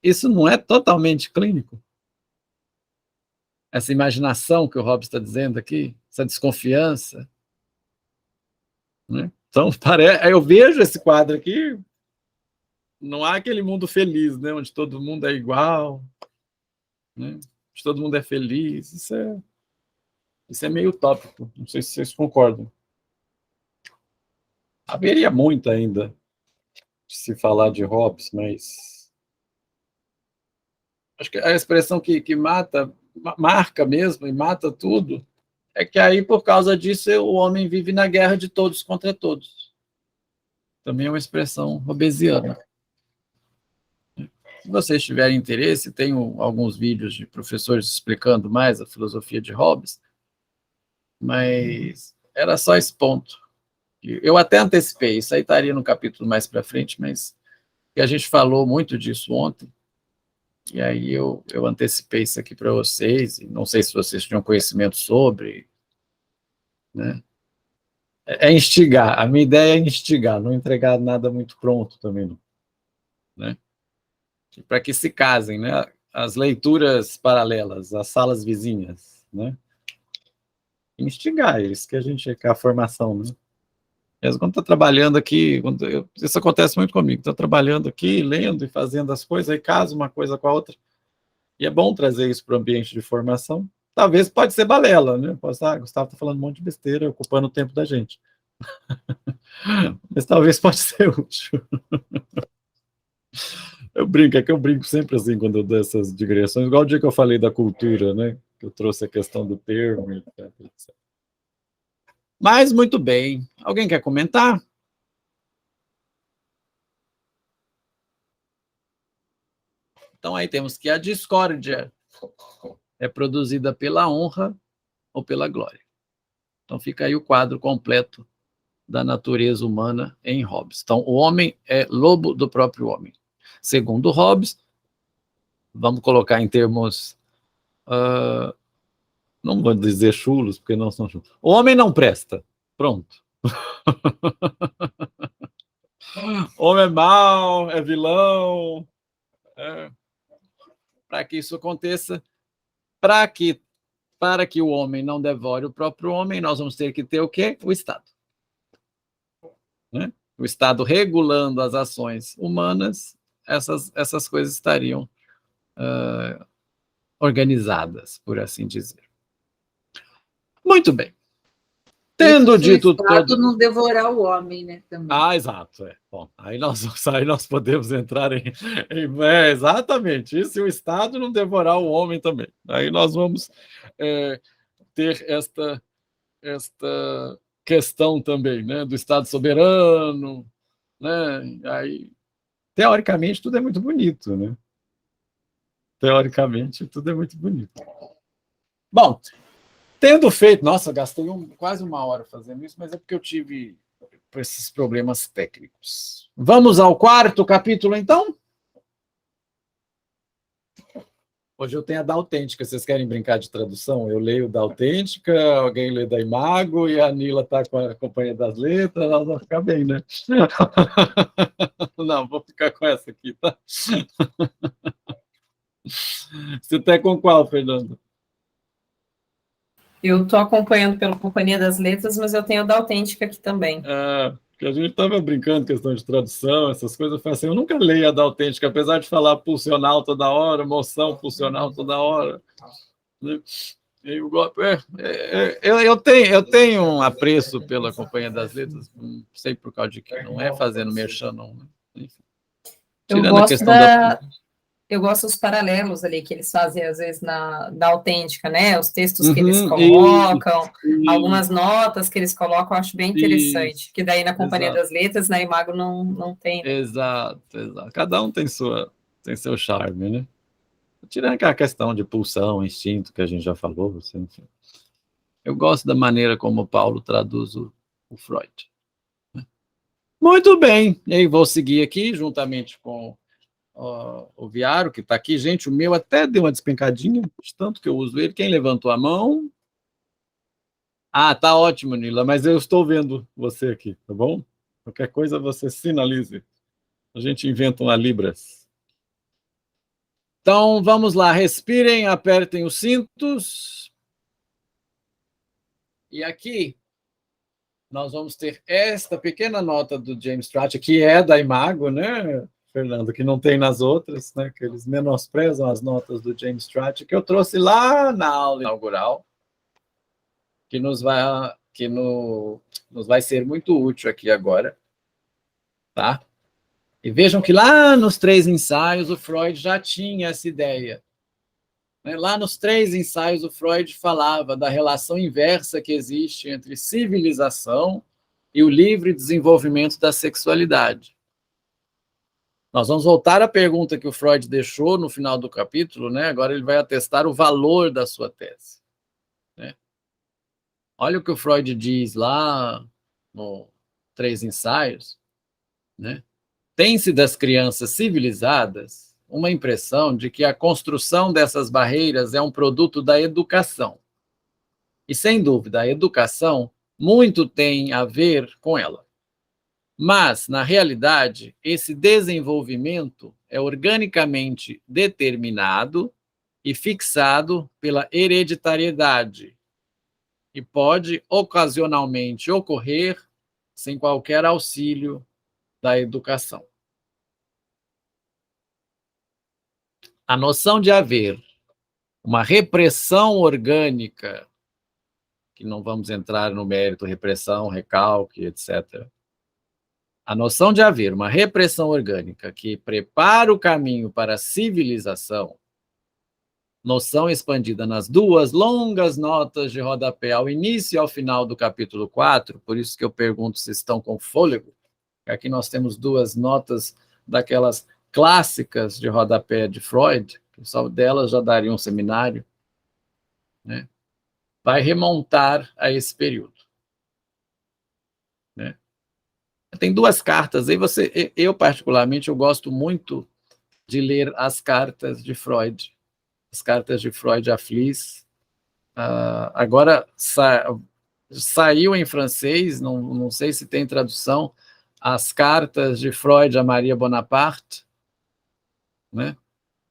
Isso não é totalmente clínico? Essa imaginação que o Hobbes está dizendo aqui, essa desconfiança. Né? Então, eu vejo esse quadro aqui, não há aquele mundo feliz, né? Onde todo mundo é igual, né? Onde todo mundo é feliz. Isso é meio utópico, não sei se vocês concordam. Haveria muito ainda de se falar de Hobbes, mas acho que a expressão que marca mesmo e mata tudo, é que aí, por causa disso, o homem vive na guerra de todos contra todos. Também é uma expressão hobbesiana. Se vocês tiverem interesse, tenho alguns vídeos de professores explicando mais a filosofia de Hobbes, mas era só esse ponto. Eu até antecipei, isso aí estaria no capítulo mais para frente, mas a gente falou muito disso ontem, e aí eu antecipei isso aqui para vocês, e não sei se vocês tinham conhecimento sobre, né? É instigar, a minha ideia é instigar, não entregar nada muito pronto também, não. Né? Para que se casem, né? As leituras paralelas, as salas vizinhas, né? Instigar, isso que a gente quer, a formação, né? Mesmo quando está trabalhando aqui, isso acontece muito comigo, estou trabalhando aqui, lendo e fazendo as coisas, aí casa uma coisa com a outra, e é bom trazer isso para o ambiente de formação. Talvez pode ser balela, né? Gustavo está falando um monte de besteira, ocupando o tempo da gente. Mas talvez pode ser útil. Eu brinco sempre assim, quando eu dou essas digressões, igual o dia que eu falei da cultura, né? Que eu trouxe a questão do termo, etc. Mas, muito bem. Alguém quer comentar? Então, aí temos que a discórdia é produzida pela honra ou pela glória. Então, fica aí o quadro completo da natureza humana em Hobbes. Então, o homem é lobo do próprio homem. Segundo Hobbes, vamos colocar em termos... não vou dizer chulos, porque não são chulos. O homem não presta. Pronto. O homem é mau, é vilão. Para que isso aconteça, para que o homem não devore o próprio homem, nós vamos ter que ter o quê? O Estado. Né? O Estado regulando as ações humanas, essas coisas estariam organizadas, por assim dizer. Muito bem. Tendo dito o Estado tudo... não devorar o homem, né? Também. Exato. Bom, aí nós podemos entrar exatamente. E se o Estado não devorar o homem também? Aí nós vamos ter esta questão também, né, do Estado soberano, né? Aí, teoricamente, tudo é muito bonito, né? Teoricamente, tudo é muito bonito. Bom, tendo feito... Nossa, gastei quase 1 hora fazendo isso, mas é porque eu tive esses problemas técnicos. Vamos ao 4º capítulo, então? Hoje eu tenho a da Autêntica. Vocês querem brincar de tradução? Eu leio da Autêntica, alguém lê da Imago e a Nila está com a Companhia das Letras. Nós vamos ficar bem, né? Não, vou ficar com essa aqui, tá? Você está com qual, Fernando? Eu estou acompanhando pela Companhia das Letras, mas eu tenho a da Autêntica aqui também. Porque a gente estava brincando questão de tradução, essas coisas. Eu falei assim, eu nunca leio a da Autêntica, apesar de falar pulsional toda hora, moção pulsional toda hora. Eu tenho um apreço pela Companhia das Letras, não sei por causa de que, não é fazendo merchan, não. Enfim. Tirando a questão Eu gosto dos paralelos ali que eles fazem, às vezes, da Autêntica, né? Os textos que eles colocam, algumas notas que eles colocam, eu acho bem interessante. Que daí na Companhia das Letras, na Imago, não tem. Né? Exato. Cada um tem seu charme, né? Tirando aquela questão de pulsão, instinto, que a gente já falou. Assim, enfim. Eu gosto da maneira como o Paulo traduz o Freud. Muito bem. E aí vou seguir aqui, juntamente com o Viaro, que está aqui. Gente, o meu até deu uma despencadinha, de tanto que eu uso ele. Quem levantou a mão? Tá ótimo, Nila, mas eu estou vendo você aqui, tá bom? Qualquer coisa você sinalize. A gente inventa uma Libras. Então, vamos lá. Respirem, apertem os cintos. E aqui, nós vamos ter esta pequena nota do James Tratt, que é da Imago, né, Fernando, que não tem nas outras, né, que eles menosprezam as notas do James Tratt, que eu trouxe lá na aula inaugural, que nos vai ser muito útil aqui agora, tá? E vejam que lá nos 3 ensaios o Freud já tinha essa ideia. Lá nos 3 ensaios o Freud falava da relação inversa que existe entre civilização e o livre desenvolvimento da sexualidade. Nós vamos voltar à pergunta que o Freud deixou no final do capítulo, né? Agora ele vai atestar o valor da sua tese. Né? Olha o que o Freud diz lá no 3 ensaios. Né? Tem-se das crianças civilizadas uma impressão de que a construção dessas barreiras é um produto da educação. E, sem dúvida, a educação muito tem a ver com ela. Mas, na realidade, esse desenvolvimento é organicamente determinado e fixado pela hereditariedade e pode, ocasionalmente, ocorrer sem qualquer auxílio da educação. A noção de haver uma repressão orgânica, que não vamos entrar no mérito, repressão, recalque, etc., a noção de haver uma repressão orgânica que prepara o caminho para a civilização, noção expandida nas 2 longas notas de rodapé ao início e ao final do capítulo 4, por isso que eu pergunto se estão com fôlego. Aqui nós temos 2 notas daquelas clássicas de rodapé de Freud, que só delas já daria um seminário, né? Vai remontar a esse período. Né? Tem 2 cartas, aí eu particularmente, eu gosto muito de ler as cartas de Freud, as cartas de Freud a Fliess. Agora saiu em francês, não sei se tem tradução, as cartas de Freud a Maria Bonaparte, né?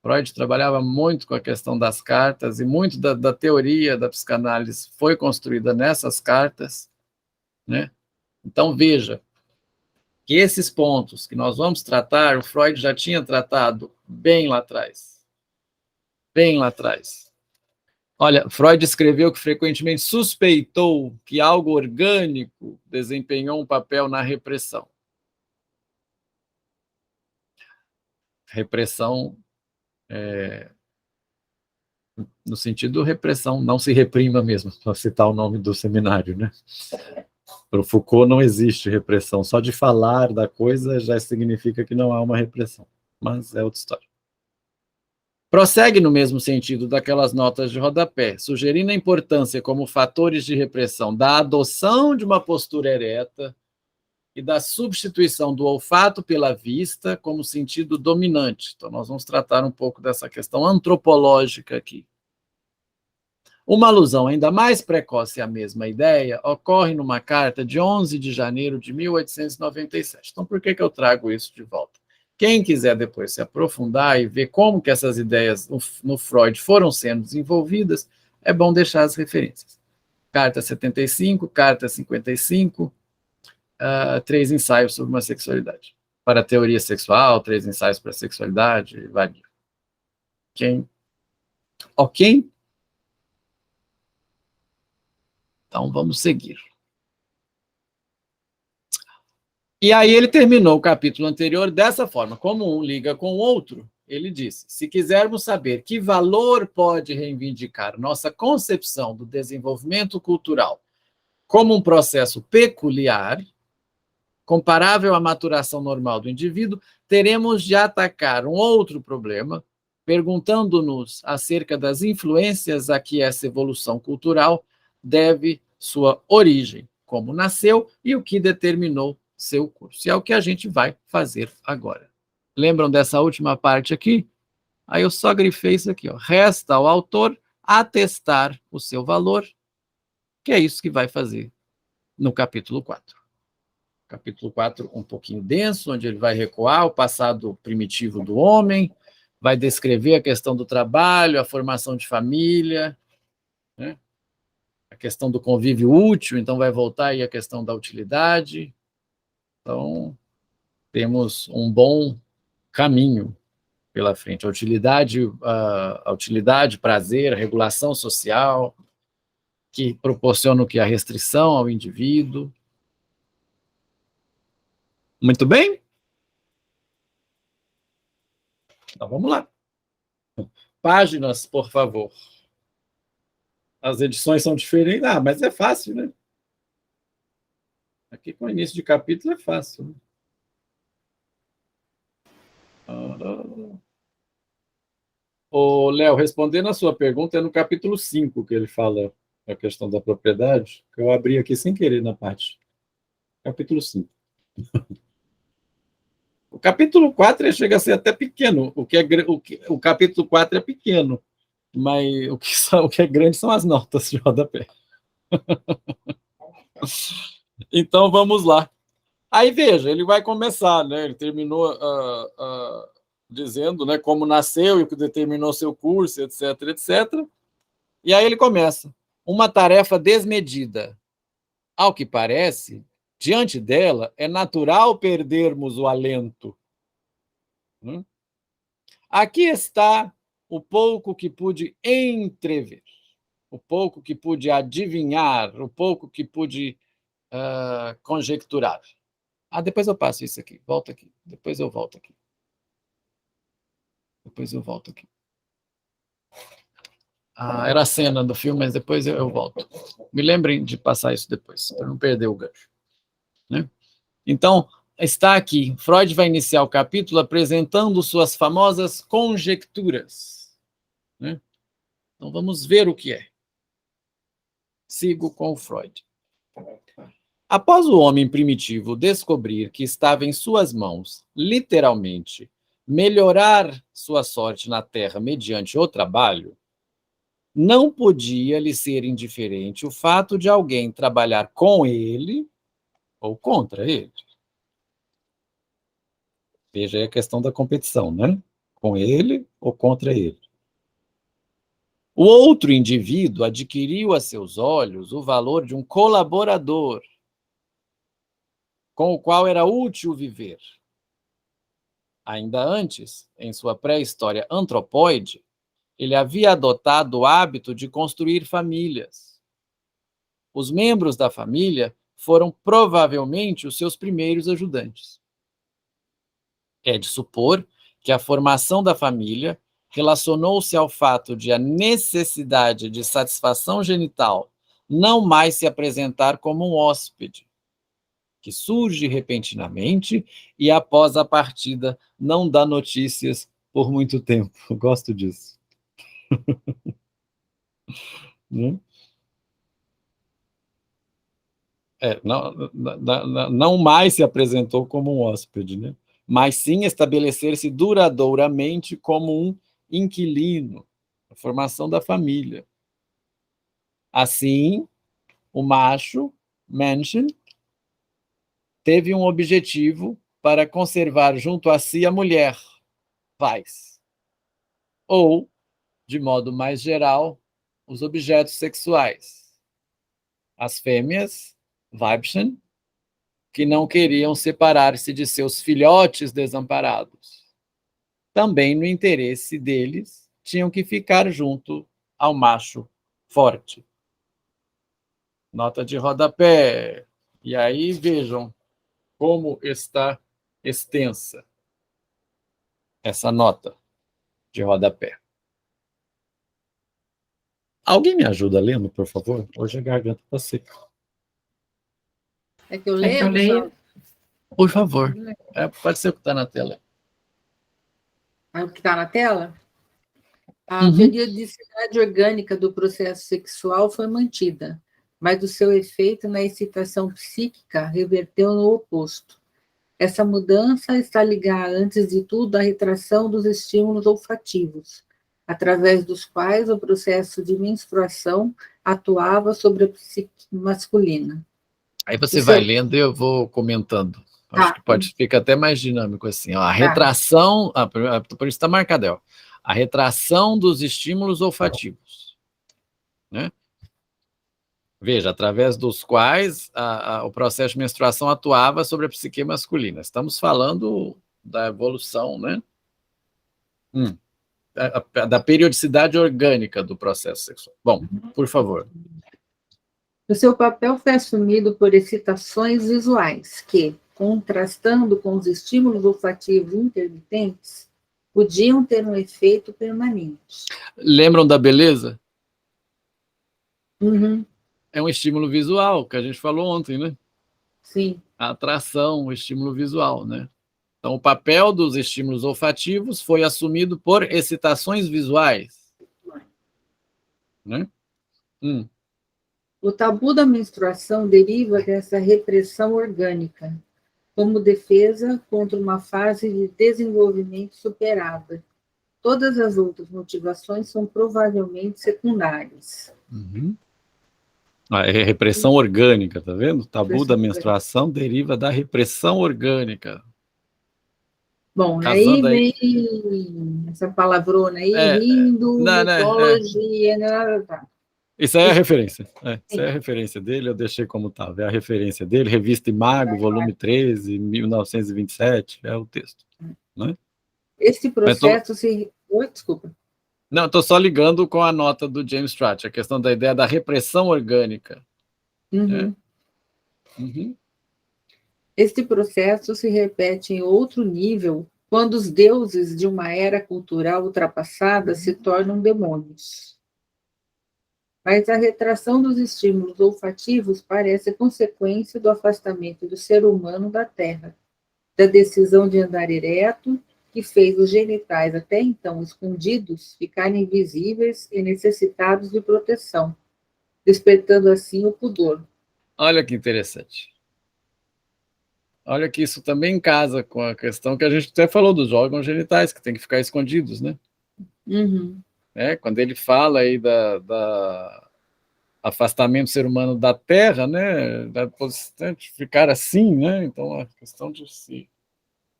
Freud trabalhava muito com a questão das cartas e muito da teoria da psicanálise foi construída nessas cartas, né? Então, veja que esses pontos que nós vamos tratar, o Freud já tinha tratado bem lá atrás. Bem lá atrás. Olha, Freud escreveu que frequentemente suspeitou que algo orgânico desempenhou um papel na repressão. Repressão no sentido repressão, não se reprima mesmo, para citar o nome do seminário, né? Para o Foucault não existe repressão, só de falar da coisa já significa que não há uma repressão, mas é outra história. Prossegue no mesmo sentido daquelas notas de rodapé, sugerindo a importância como fatores de repressão da adoção de uma postura ereta e da substituição do olfato pela vista como sentido dominante. Então, nós vamos tratar um pouco dessa questão antropológica aqui. Uma alusão ainda mais precoce à mesma ideia ocorre numa carta de 11 de janeiro de 1897. Então, por que eu trago isso de volta? Quem quiser depois se aprofundar e ver como que essas ideias no Freud foram sendo desenvolvidas, é bom deixar as referências. Carta 75, carta 55, 3 ensaios sobre uma sexualidade. Para a teoria sexual, 3 ensaios para a sexualidade, varia. Ok? Então, vamos seguir. E aí ele terminou o capítulo anterior dessa forma, como um liga com o outro, ele disse, se quisermos saber que valor pode reivindicar nossa concepção do desenvolvimento cultural como um processo peculiar, comparável à maturação normal do indivíduo, teremos de atacar um outro problema, perguntando-nos acerca das influências a que essa evolução cultural deve sua origem, como nasceu e o que determinou seu curso. E é o que a gente vai fazer agora. Lembram dessa última parte aqui? Aí eu só grifei isso aqui, ó. Resta ao autor atestar o seu valor, que é isso que vai fazer no capítulo 4. Capítulo 4 um pouquinho denso, onde ele vai recuar o passado primitivo do homem, vai descrever a questão do trabalho, a formação de família, né? A questão do convívio útil, então vai voltar aí a questão da utilidade. Então, temos um bom caminho pela frente. A utilidade, prazer, a regulação social, que proporciona o que? A restrição ao indivíduo. Muito bem? Então, vamos lá. Páginas, por favor. As edições são diferentes. Ah, mas é fácil, né? Aqui com o início de capítulo é fácil, né? Ô, Léo, respondendo a sua pergunta, é no capítulo 5 que ele fala a questão da propriedade, que eu abri aqui sem querer na parte. Capítulo 5. O capítulo 4 chega a ser até pequeno. O capítulo 4 é pequeno, mas o que é grande são as notas de rodapé. Então, vamos lá. Aí, veja, ele vai começar, né? Ele terminou dizendo, né, como nasceu e o que determinou seu curso, etc, etc. E aí ele começa. Uma tarefa desmedida. Ao que parece, diante dela, é natural perdermos o alento. Aqui está o pouco que pude entrever, o pouco que pude adivinhar, o pouco que pude conjecturar. Depois eu passo isso aqui, volta aqui, depois eu volto aqui. Era a cena do filme, mas depois eu volto. Me lembrem de passar isso depois, para não perder o gancho. Né? Então, está aqui. Freud vai iniciar o capítulo apresentando suas famosas conjecturas. Né? Então, vamos ver o que é. Sigo com o Freud. Após o homem primitivo descobrir que estava em suas mãos, literalmente, melhorar sua sorte na terra mediante o trabalho, não podia lhe ser indiferente o fato de alguém trabalhar com ele ou contra ele. Veja aí a questão da competição, né? Com ele ou contra ele. O outro indivíduo adquiriu a seus olhos o valor de um colaborador, com o qual era útil viver. Ainda antes, em sua pré-história antropóide, ele havia adotado o hábito de construir famílias. Os membros da família foram provavelmente os seus primeiros ajudantes. É de supor que a formação da família relacionou-se ao fato de a necessidade de satisfação genital não mais se apresentar como um hóspede, que surge repentinamente e, após a partida, não dá notícias por muito tempo. Eu gosto disso. Não mais se apresentou como um hóspede, né? Mas sim estabelecer-se duradouramente como um inquilino, a formação da família. Assim, o macho, Männchen, teve um objetivo para conservar junto a si a mulher, Weibs, ou, de modo mais geral, os objetos sexuais. As fêmeas, Weibchen, que não queriam separar-se de seus filhotes desamparados. Também, no interesse deles, tinham que ficar junto ao macho forte. Nota de rodapé. E aí, vejam como está extensa essa nota de rodapé. Alguém me ajuda lendo, por favor? Hoje a garganta está seca. É que eu leio? Por favor. Pode ser o que está na tela. O que está na tela? A periodicidade orgânica do processo sexual foi mantida, mas o seu efeito na excitação psíquica reverteu no oposto. Essa mudança está ligada, antes de tudo, à retração dos estímulos olfativos, através dos quais o processo de menstruação atuava sobre a psique masculina. Aí você vai lendo e eu vou comentando. Acho que pode ficar até mais dinâmico assim. Ó, a retração, por isso está marcado, ó, a retração dos estímulos olfativos, né? Veja, através dos quais o processo de menstruação atuava sobre a psique masculina. Estamos falando da evolução, né? Da periodicidade orgânica do processo sexual. Bom, por favor. O seu papel foi assumido por excitações visuais que, contrastando com os estímulos olfativos intermitentes, podiam ter um efeito permanente. Lembram da beleza? Uhum. É um estímulo visual, que a gente falou ontem, né? Sim. A atração, o estímulo visual, né? Então, o papel dos estímulos olfativos foi assumido por excitações visuais. Né? O tabu da menstruação deriva dessa repressão orgânica, como defesa contra uma fase de desenvolvimento superada. Todas as outras motivações são provavelmente secundárias. É repressão orgânica, tá vendo? O tabu da menstruação deriva da repressão orgânica. Bom, aí vem essa palavrona aí, rindo, mitologia... Isso aí é a referência. Isso é a referência dele, eu deixei como estava. É a referência dele, Revista Imago, volume 13, 1927, é o texto. Né? Esse processo se... Oi, desculpa. Não, estou só ligando com a nota do James Stratt, a questão da ideia da repressão orgânica. Este processo se repete em outro nível quando os deuses de uma era cultural ultrapassada se tornam demônios. Mas a retração dos estímulos olfativos parece consequência do afastamento do ser humano da Terra, da decisão de andar ereto, que fez os genitais, até então escondidos, ficarem visíveis e necessitados de proteção, despertando assim o pudor. Olha que interessante. Olha que isso também casa com a questão que a gente até falou dos órgãos genitais, que tem que ficar escondidos, né? Quando ele fala aí da afastamento do ser humano da Terra, né? Da possibilidade de ficar assim, né? Então, a questão de si...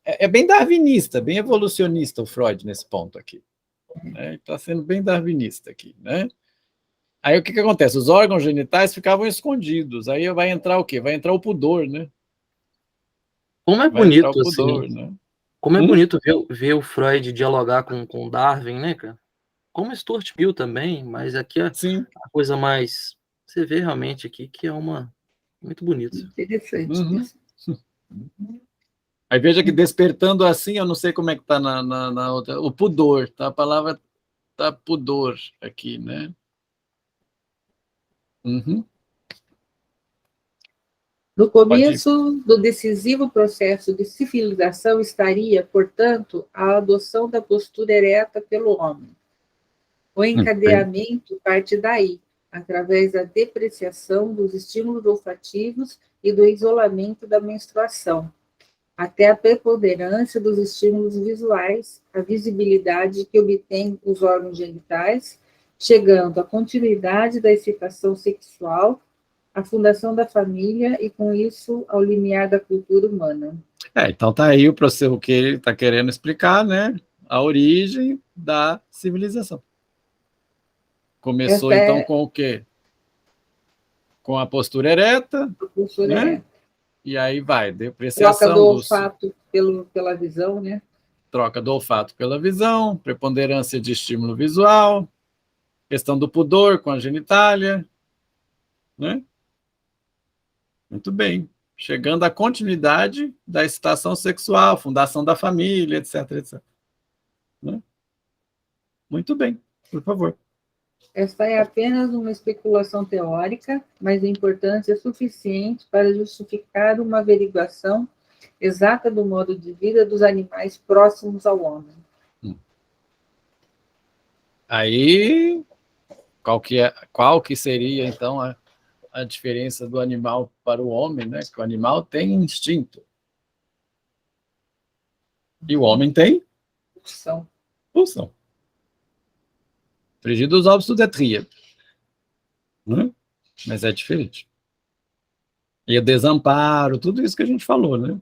É bem darwinista, bem evolucionista o Freud nesse ponto aqui. Está sendo bem darwinista aqui, né? Aí o que acontece? Os órgãos genitais ficavam escondidos. Aí vai entrar o quê? Vai entrar o pudor, né? Como é bonito, pudor, assim, né? Como é bonito ver o Freud dialogar com Darwin, né, cara? como Stuart Mill também, mas aqui Sim. a coisa mais... Você vê realmente aqui que é muito bonito. Interessante. Uhum. Aí veja que despertando assim, eu não sei como é que está na outra, o pudor, tá? A palavra tá pudor aqui, né? Uhum. No começo do decisivo processo de civilização estaria, portanto, a adoção da postura ereta pelo homem. O encadeamento parte daí, através da depreciação dos estímulos olfativos e do isolamento da menstruação, até a preponderância dos estímulos visuais, a visibilidade que obtém os órgãos genitais, chegando à continuidade da excitação sexual, à fundação da família e, com isso, ao limiar da cultura humana. Então tá aí o que ele está querendo explicar, né? A origem da civilização. Começou, então, com o quê? Com a postura ereta, né? Ereta. E aí vai, depreciação. Troca do olfato pela visão, né? Troca do olfato pela visão, preponderância de estímulo visual, questão do pudor com a genitália, né? Muito bem. Chegando à continuidade da excitação sexual, fundação da família, etc, etc. Né? Muito bem, por favor. Esta é apenas uma especulação teórica, mas de importância suficiente para justificar uma averiguação exata do modo de vida dos animais próximos ao homem. Aí, qual que seria, então, a diferença do animal para o homem, né? Que o animal tem instinto. E o homem tem pulsão. Frigido dos ovos, tudo é tríade. Né? Mas é diferente. E o desamparo, tudo isso que a gente falou, né?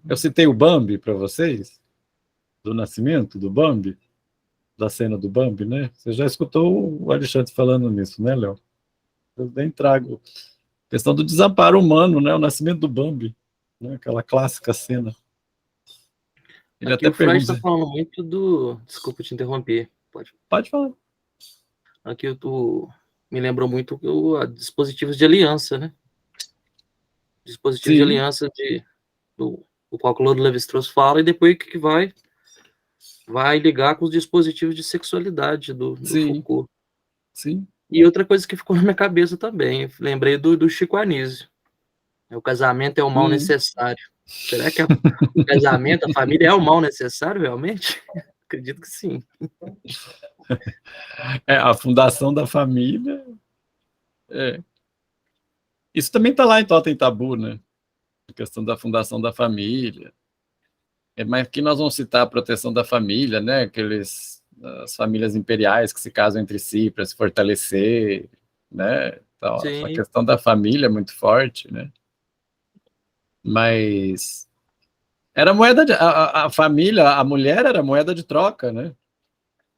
Eu citei o Bambi para vocês, do nascimento do Bambi, da cena do Bambi, né? Você já escutou o Alexandre falando nisso, né, Léo? Eu nem trago a questão do desamparo humano, né? O nascimento do Bambi, né? Aquela clássica cena. Ele aqui até o Freud está falando muito do... Desculpa te interromper. Pode falar. Aqui me lembrou muito dispositivos de aliança, né? Dispositivos de aliança o qual Claude Lévi-Strauss fala, e depois que vai ligar com os dispositivos de sexualidade do Foucault. Sim. E outra coisa que ficou na minha cabeça também, lembrei do Chico Anísio. O casamento é o mal necessário. Será que o casamento, a família é o mal necessário, realmente? Acredito que sim. A fundação da família. Isso também está lá em Totem Tabu, né? A questão da fundação da família. Mas aqui nós vamos citar a proteção da família, né? As famílias imperiais que se casam entre si para se fortalecer, né? Então, a questão da família é muito forte, né? Mas era moeda a família, a mulher era moeda de troca, né?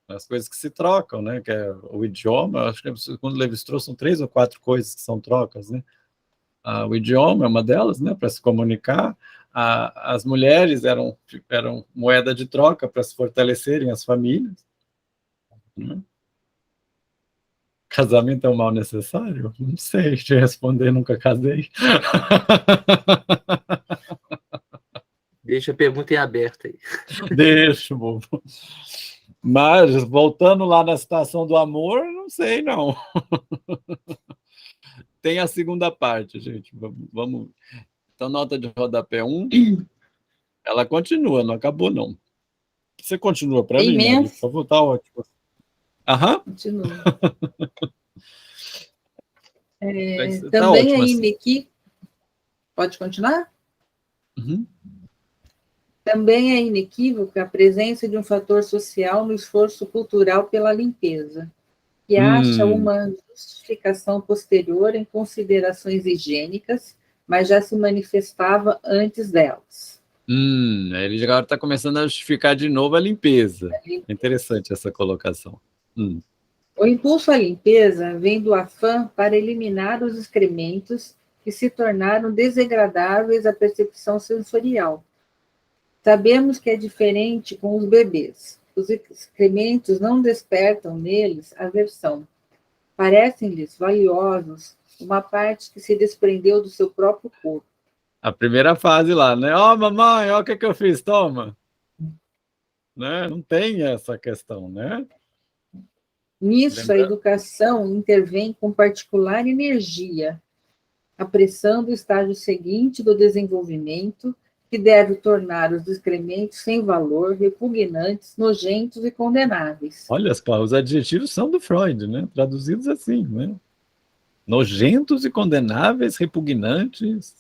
As coisas que se trocam, né? Que é o idioma, acho que segundo Lévi-Strauss são 3 ou 4 coisas que são trocas, né? O idioma é uma delas, né? Para se comunicar. As mulheres eram moeda de troca para se fortalecerem as famílias. Né? Casamento é um mal necessário? Não sei te responder, nunca casei. Deixa a pergunta em aberto aí. Deixa, bobo. Mas, voltando lá na citação do amor, não sei, não. Tem a segunda parte, gente. Vamos. Então, nota de rodapé 1, ela continua, não acabou, não. Você continua para mim, Mari, por favor, tá ótimo. Continua. Tá também ótimo, é assim. inequívoco. Pode continuar? Uhum. Também é inequívoca a presença de um fator social no esforço cultural pela limpeza, que acha uma justificação posterior em considerações higiênicas, mas já se manifestava antes delas. Ele agora está começando a justificar de novo a limpeza. É interessante essa colocação. O impulso à limpeza vem do afã para eliminar os excrementos que se tornaram desagradáveis à percepção sensorial. Sabemos que é diferente com os bebês. os excrementos não despertam neles aversão. Parecem-lhes valiosos uma parte que se desprendeu do seu próprio corpo. A primeira fase lá, né? Ó, mamãe, ó o que eu fiz, toma. Né? Não tem essa questão, né? Nisso, a educação intervém com particular energia, apressando o estágio seguinte do desenvolvimento, que deve tornar os excrementos sem valor, repugnantes, nojentos e condenáveis. Olha, os adjetivos são do Freud, né? Traduzidos assim, né? Nojentos e condenáveis, repugnantes.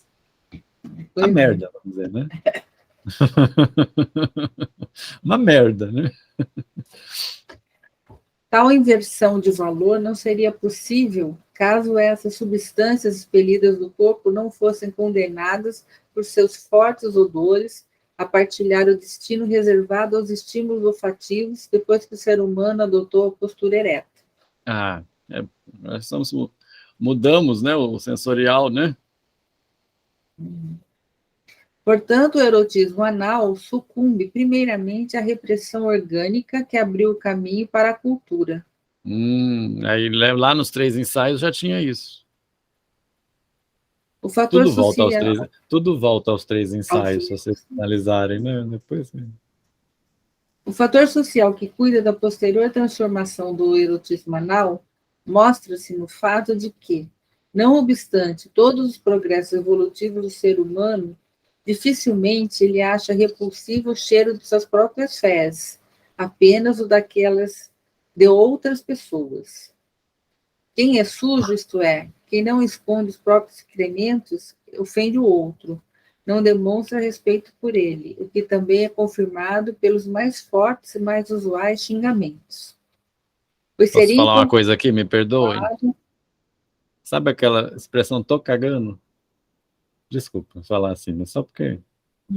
Uma merda, vamos dizer, né? Uma merda, né? Tal inversão de valor não seria possível caso essas substâncias expelidas do corpo não fossem condenadas por seus fortes odores a partilhar o destino reservado aos estímulos olfativos depois que o ser humano adotou a postura ereta. Nós mudamos, né, o sensorial, né? Portanto, o erotismo anal sucumbe primeiramente à repressão orgânica que abriu o caminho para a cultura. Aí lá nos 3 ensaios já tinha isso. O fator tudo volta aos 3 ensaios, se vocês analisarem, né? Depois. O fator social que cuida da posterior transformação do erotismo anal mostra-se no fato de que, não obstante todos os progressos evolutivos do ser humano, dificilmente ele acha repulsivo o cheiro de suas próprias fezes, apenas o daquelas de outras pessoas. Quem é sujo, isto é, quem não esconde os próprios excrementos, ofende o outro, não demonstra respeito por ele, o que também é confirmado pelos mais fortes e mais usuais xingamentos. Posso falar uma coisa aqui, me perdoem? Sabe aquela expressão, tô cagando? Desculpa falar assim, mas só porque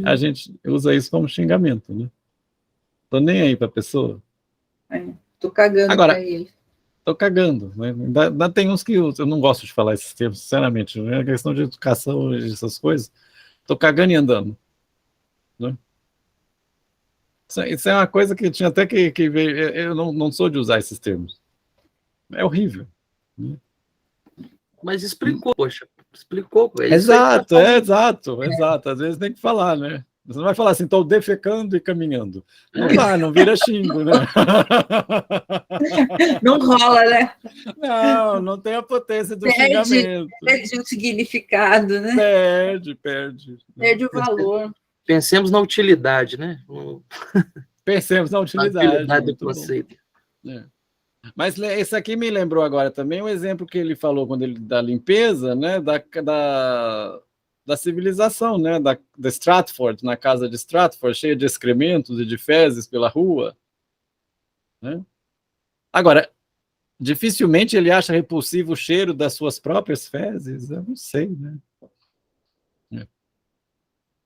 a gente usa isso como xingamento, né? Tô nem aí pra pessoa. Tô cagando pra ele. Tô cagando, né? Ainda tem uns que eu não gosto de falar esses termos, sinceramente, né? A questão de educação, essas coisas. Tô cagando e andando, né? Isso é uma coisa que tinha até que ver. Eu não sou de usar esses termos. É horrível. Né? Mas explicou, poxa. Explicou. Exato. Às vezes tem que falar, né? Você não vai falar assim, estou defecando e caminhando. Não dá, não vira xingo, né? Não rola, né? Não tem a potência do xingamento. Perde o significado, né? Perde. Perde o valor. Pensemos na utilidade, né? Pensemos na utilidade do conceito. Mas isso aqui me lembrou agora também um exemplo que ele falou quando ele da limpeza, né? Da civilização, né? Da Stratford, na casa de Stratford, cheia de excrementos e de fezes pela rua. Né? Agora, dificilmente ele acha repulsivo o cheiro das suas próprias fezes? Eu não sei, né?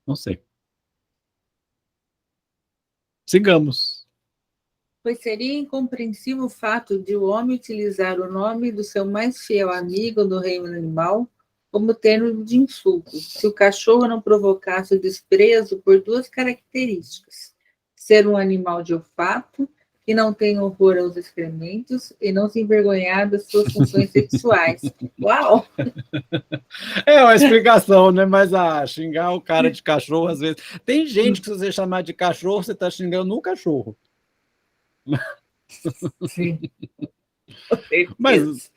Não sei. Sigamos. Pois seria incompreensível o fato de o homem utilizar o nome do seu mais fiel amigo no reino animal como termo de insulto, se o cachorro não provocasse o desprezo por 2 características: ser um animal de olfato, que não tem horror aos excrementos e não se envergonhar das suas funções sexuais. Uau! É uma explicação, né? Mas xingar o cara de cachorro, às vezes... Tem gente que, se você chamar de cachorro, você está xingando um cachorro. Sim. Mas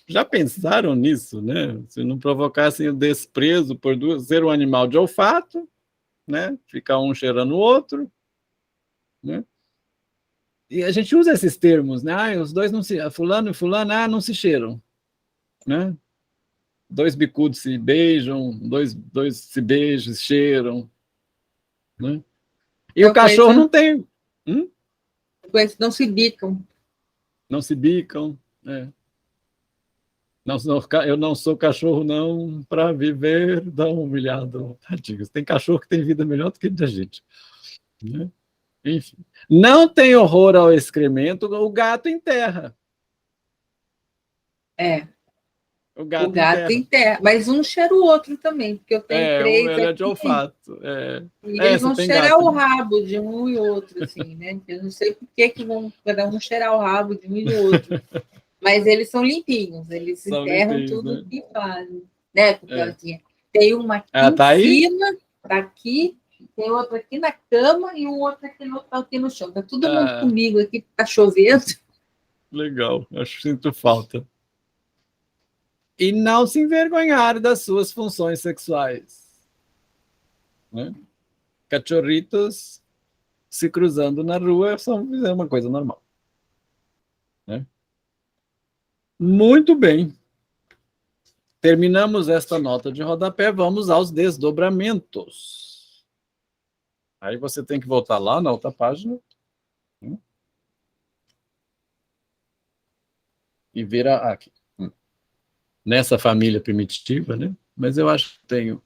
já pensaram nisso, né? Se não provocassem o desprezo por ser um animal de olfato, né? Ficar um cheirando o outro, né? E a gente usa esses termos, né? Os dois não se... Fulano e fulana, não se cheiram, né? 2 bicudos se beijam, dois se beijam, se cheiram, né? E o cachorro não tem... Não se bicam. Não se bicam, né? Eu não sou cachorro, não, para viver da humilhado. Tadinhos. Tem cachorro que tem vida melhor do que a gente. Né? Enfim. Não tem horror ao excremento, o gato enterra. O O gato gato enterra. enterra. Mas um cheira o outro também, porque eu tenho três Ele é de aqui, olfato. e É, eles você vão tem cheirar gato, o né? rabo de um e outro, assim, né? Eu não sei por que vão cada um cheirar o rabo de um e do outro. Mas eles são limpinhos, eles São enterram limpinhos, tudo né? que fazem. Né? Porque É. assim, tem uma aqui Ela em tá aí? cima, tá aqui, tem outra aqui na cama e um outro aqui no chão. Tá todo mundo Ah, comigo aqui, tá chovendo. legal. Acho que sinto falta. E não se envergonhar das suas funções sexuais. Né? Cachorritos se cruzando na rua é uma coisa normal. Né? Muito bem. Terminamos esta nota de rodapé, vamos aos desdobramentos. Aí você tem que voltar lá na outra página, né? E ver aqui. Nessa família primitiva, né? Mas eu acho que tenho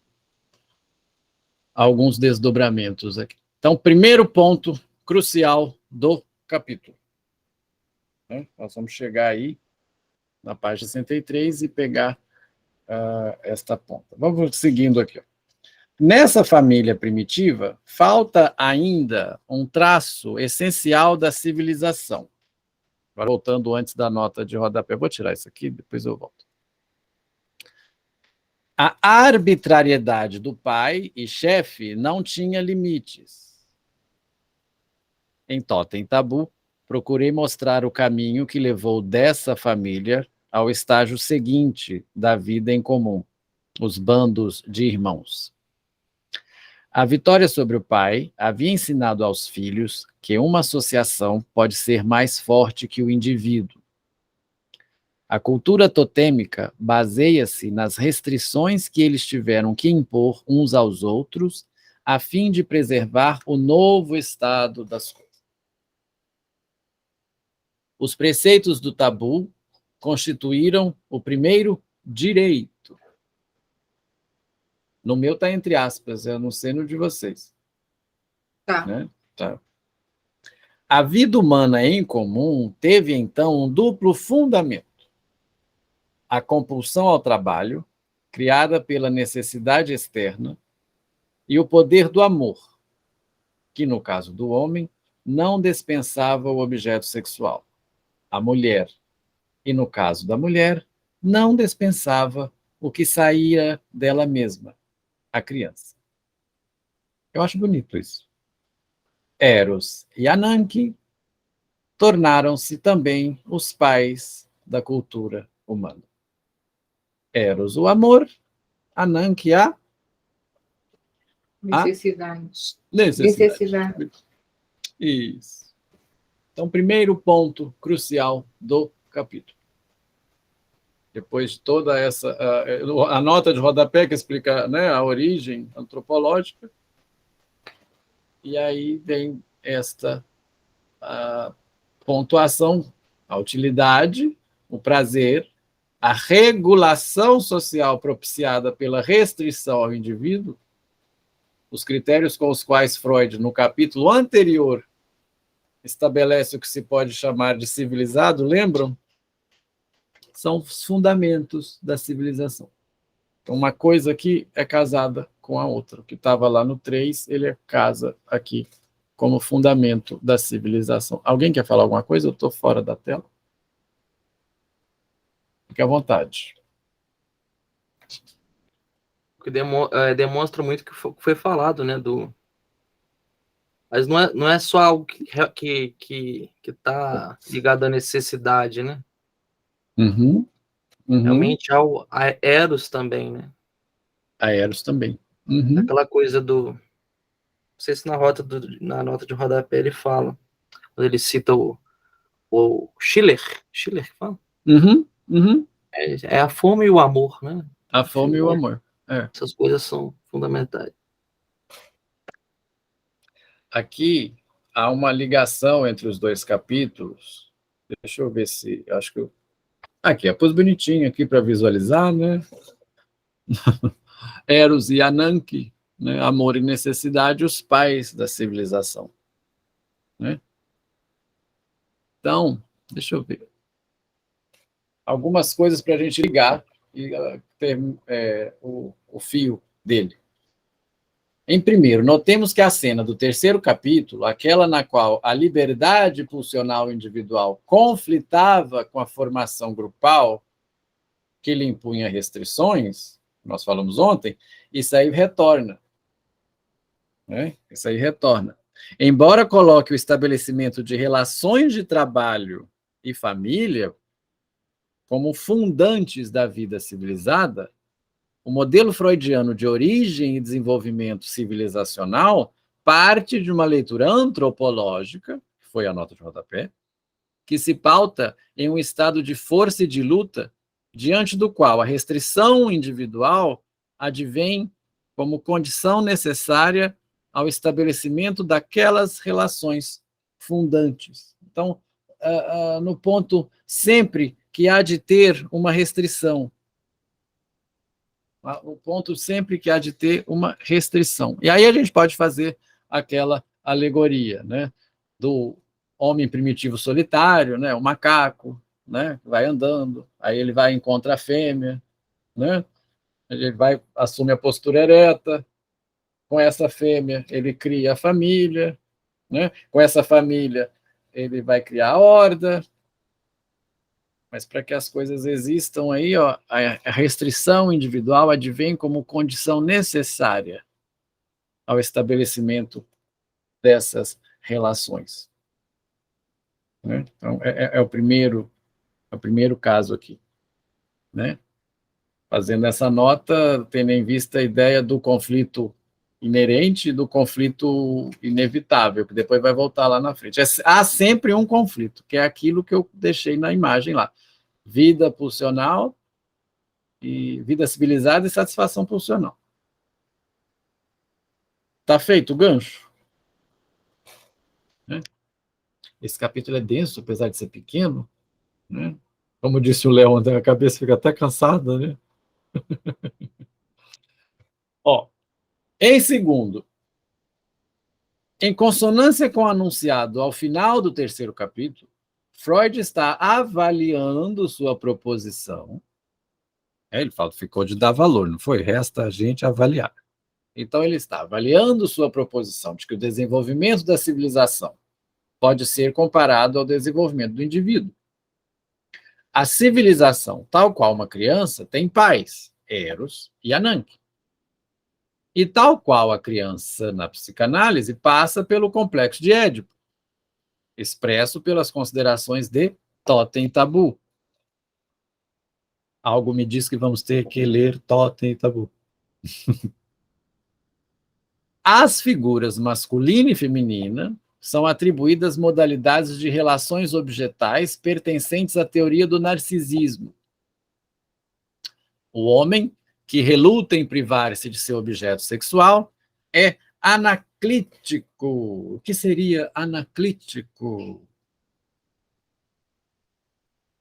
alguns desdobramentos aqui. Então, primeiro ponto crucial do capítulo. Né? Nós vamos chegar aí na página 63 e pegar esta ponta. Vamos seguindo aqui. Ó. Nessa família primitiva, falta ainda um traço essencial da civilização. Agora, voltando antes da nota de rodapé, vou tirar isso aqui, depois eu volto. A arbitrariedade do pai e chefe não tinha limites. Em Totem Tabu, procurei mostrar o caminho que levou dessa família ao estágio seguinte da vida em comum, os bandos de irmãos. A vitória sobre o pai havia ensinado aos filhos que uma associação pode ser mais forte que o indivíduo. A cultura totêmica baseia-se nas restrições que eles tiveram que impor uns aos outros, a fim de preservar o novo estado das coisas. Os preceitos do tabu constituíram o primeiro direito. No meu está entre aspas, eu não sei no de vocês. Tá. Né? Tá. A vida humana em comum teve, então, um duplo fundamento. A compulsão ao trabalho, criada pela necessidade externa, e o poder do amor, que, no caso do homem, não dispensava o objeto sexual, a mulher, e, no caso da mulher, não dispensava o que saía dela mesma, a criança. Eu acho bonito isso. Eros e Ananke tornaram-se também os pais da cultura humana. Eros, o amor, Ananke, a Necessidade. necessidade. Isso. Então, primeiro ponto crucial do capítulo. Depois de toda essa... a nota de rodapé que explica, né, a origem antropológica, e aí vem esta pontuação, a utilidade, o prazer, a regulação social propiciada pela restrição ao indivíduo, os critérios com os quais Freud, no capítulo anterior, estabelece o que se pode chamar de civilizado, lembram? São os fundamentos da civilização. Então, uma coisa aqui é casada com a outra. O que estava lá no 3, ele casa aqui como fundamento da civilização. Alguém quer falar alguma coisa? Eu estou fora da tela. Fique à vontade. Que demonstra muito o que foi falado, né? Mas não é só algo que está ligado à necessidade, né? Uhum. Realmente a Eros também, né? A Eros também. Uhum. Aquela coisa do... Não sei se na nota de rodapé ele fala, quando ele cita o Schiller que fala? Uhum. É a fome e o amor, né? A fome e o amor. Essas coisas são fundamentais. Aqui há uma ligação entre os dois capítulos. Deixa eu ver se... Acho que aqui, pus bonitinho aqui para visualizar, né? Eros e Ananke, né? Amor e necessidade, os pais da civilização. Né? Então, deixa eu ver. Algumas coisas para a gente ligar o fio dele. Em primeiro, notemos que a cena do terceiro capítulo, aquela na qual a liberdade pulsional individual conflitava com a formação grupal, que lhe impunha restrições, nós falamos ontem, isso aí retorna. Né? Isso aí retorna. Embora coloque o estabelecimento de relações de trabalho e família como fundantes da vida civilizada, o modelo freudiano de origem e desenvolvimento civilizacional parte de uma leitura antropológica, que foi a nota de rodapé, que se pauta em um estado de força e de luta, diante do qual a restrição individual advém como condição necessária ao estabelecimento daquelas relações fundantes. Então, no ponto sempre que há de ter uma restrição, o ponto sempre que há de ter uma restrição. E aí a gente pode fazer aquela alegoria, né, do homem primitivo solitário, né, o macaco, né, vai andando, aí ele vai encontra a fêmea, né, ele vai assume a postura ereta, com essa fêmea ele cria a família, né, com essa família ele vai criar a horda. Mas para que as coisas existam aí, ó, a restrição individual advém como condição necessária ao estabelecimento dessas relações. Né? Então, é o primeiro caso aqui. Né? Fazendo essa nota, tendo em vista a ideia do conflito inerente e do conflito inevitável, que depois vai voltar lá na frente. Há sempre um conflito, que é aquilo que eu deixei na imagem lá. Vida pulsional, e vida civilizada e satisfação pulsional. Tá feito o gancho? Né? Esse capítulo é denso, apesar de ser pequeno. Né? Como disse o Léo, a cabeça fica até cansada. Né? Ó, em segundo, em consonância com o anunciado ao final do terceiro capítulo, Freud está avaliando sua proposição. Ele fala, ficou de dar valor, não foi? Resta a gente avaliar. Então, ele está avaliando sua proposição de que o desenvolvimento da civilização pode ser comparado ao desenvolvimento do indivíduo. A civilização, tal qual uma criança, tem pais, Eros e Ananke. E tal qual a criança na psicanálise passa pelo complexo de Édipo, expresso pelas considerações de Totem e Tabu. Algo me diz que vamos ter que ler Totem e Tabu. As figuras masculina e feminina são atribuídas modalidades de relações objetais pertencentes à teoria do narcisismo. O homem, que reluta em privar-se de seu objeto sexual, é anaclítico. O que seria anaclítico?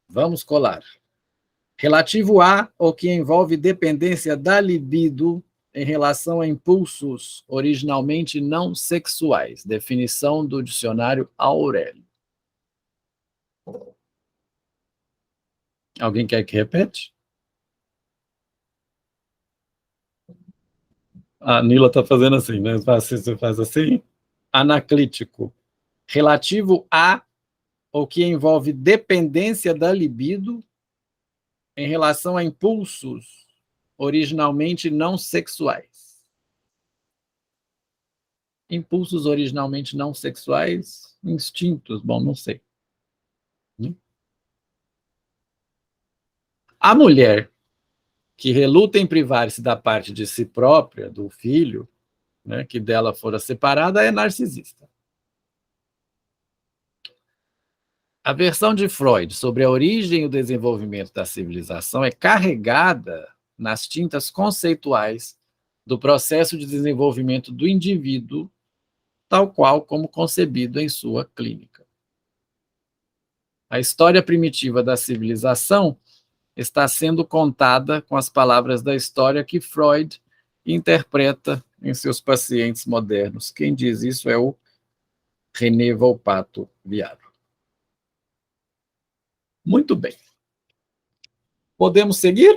Vamos colar. Relativo a ou que envolve dependência da libido em relação a impulsos originalmente não sexuais. Definição do dicionário Aurélio. Alguém quer que repete? A Nila está fazendo assim, né? Você faz assim. Anaclítico. Relativo a ou que envolve dependência da libido em relação a impulsos originalmente não sexuais. Impulsos originalmente não sexuais, instintos, bom, não sei. A mulher que reluta em privar-se da parte de si própria, do filho, né, que dela fora separada, é narcisista. A versão de Freud sobre a origem e o desenvolvimento da civilização é carregada nas tintas conceituais do processo de desenvolvimento do indivíduo, tal qual como concebido em sua clínica. A história primitiva da civilização está sendo contada com as palavras da história que Freud interpreta em seus pacientes modernos. Quem diz isso é o René Volpato Viaro. Muito bem. Podemos seguir?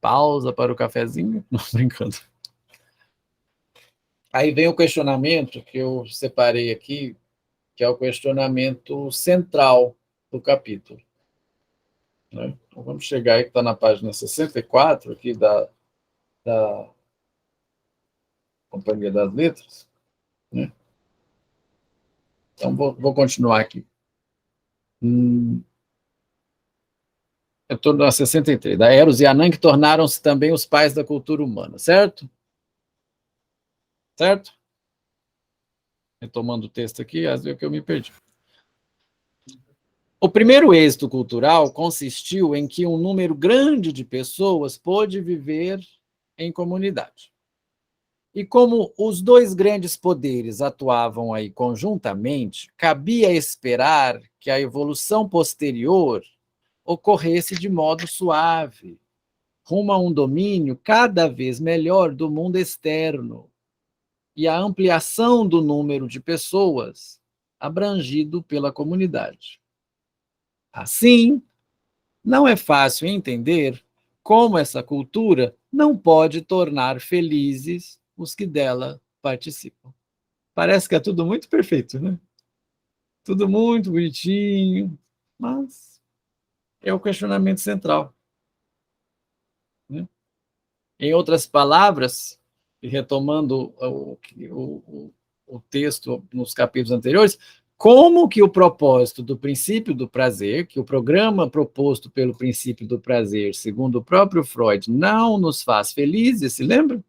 pausa para o cafezinho? Não, brincando. Aí vem o questionamento que eu separei aqui, que é o questionamento central do capítulo. Né? Então, vamos chegar aí, que está na página 64, aqui da Companhia das Letras. Né? Então, vou continuar aqui. Eu estou na 63. Da Eros e Anan, que tornaram-se também os pais da cultura humana, certo? Certo? Retomando o texto aqui, às vezes que eu me perdi. O primeiro êxito cultural consistiu em que um número grande de pessoas pôde viver em comunidade. E como os dois grandes poderes atuavam aí conjuntamente, cabia esperar que a evolução posterior ocorresse de modo suave, rumo a um domínio cada vez melhor do mundo externo e a ampliação do número de pessoas abrangido pela comunidade. Assim, não é fácil entender como essa cultura não pode tornar felizes os que dela participam. Parece que é tudo muito perfeito, né? Tudo muito bonitinho, mas é o questionamento central. Né? Em outras palavras, e retomando o texto nos capítulos anteriores, como que o propósito do princípio do prazer, que o programa proposto pelo princípio do prazer, segundo o próprio Freud, não nos faz felizes, se lembra?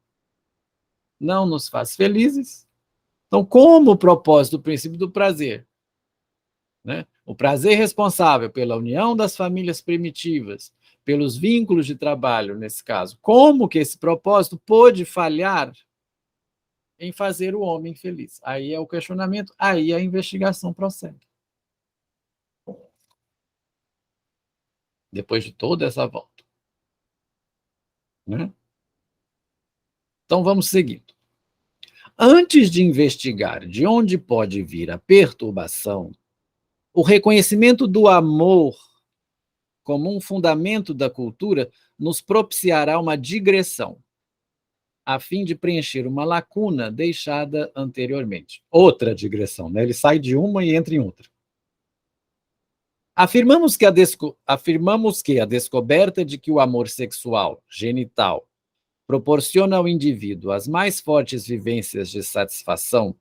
Não nos faz felizes. Então, como o propósito do princípio do prazer, né? O prazer responsável pela união das famílias primitivas, pelos vínculos de trabalho, nesse caso, como que esse propósito pôde falhar em fazer o homem feliz? Aí é o questionamento, aí a investigação prossegue. Depois de toda essa volta. Né? Então vamos seguindo. Antes de investigar de onde pode vir a perturbação, o reconhecimento do amor como um fundamento da cultura nos propiciará uma digressão, a fim de preencher uma lacuna deixada anteriormente. Outra digressão, né? Ele sai de uma e entra em outra. Afirmamos que a descoberta de que o amor sexual, genital, proporciona ao indivíduo as mais fortes vivências de satisfação,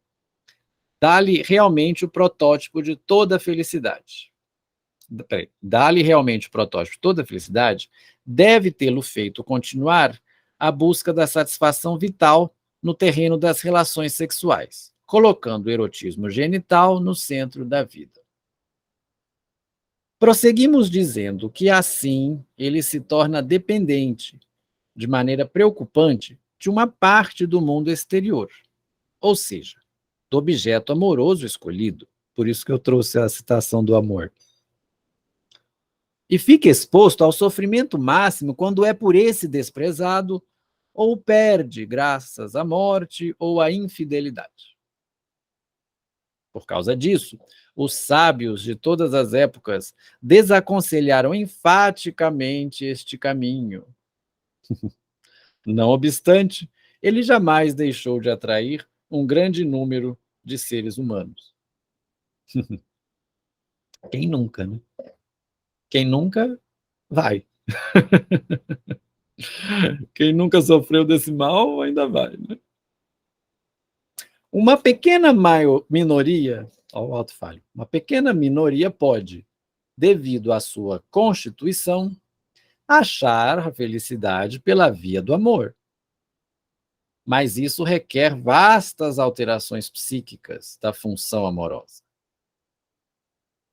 dá-lhe realmente o protótipo de toda a felicidade. Dá-lhe realmente o protótipo de toda a felicidade, deve tê-lo feito continuar a busca da satisfação vital no terreno das relações sexuais, colocando o erotismo genital no centro da vida. Prosseguimos dizendo que assim ele se torna dependente, de maneira preocupante, de uma parte do mundo exterior, ou seja, do objeto amoroso escolhido. Por isso que eu trouxe a citação do amor. E fica exposto ao sofrimento máximo quando é por esse desprezado ou perde graças à morte ou à infidelidade. Por causa disso, os sábios de todas as épocas desaconselharam enfaticamente este caminho. Não obstante, ele jamais deixou de atrair um grande número de seres humanos. Quem nunca, né? Quem nunca vai. Quem nunca sofreu desse mal ainda vai, né? Uma pequena minoria, ó, o alto falho, uma pequena minoria pode, devido à sua constituição, achar a felicidade pela via do amor. Mas isso requer vastas alterações psíquicas da função amorosa.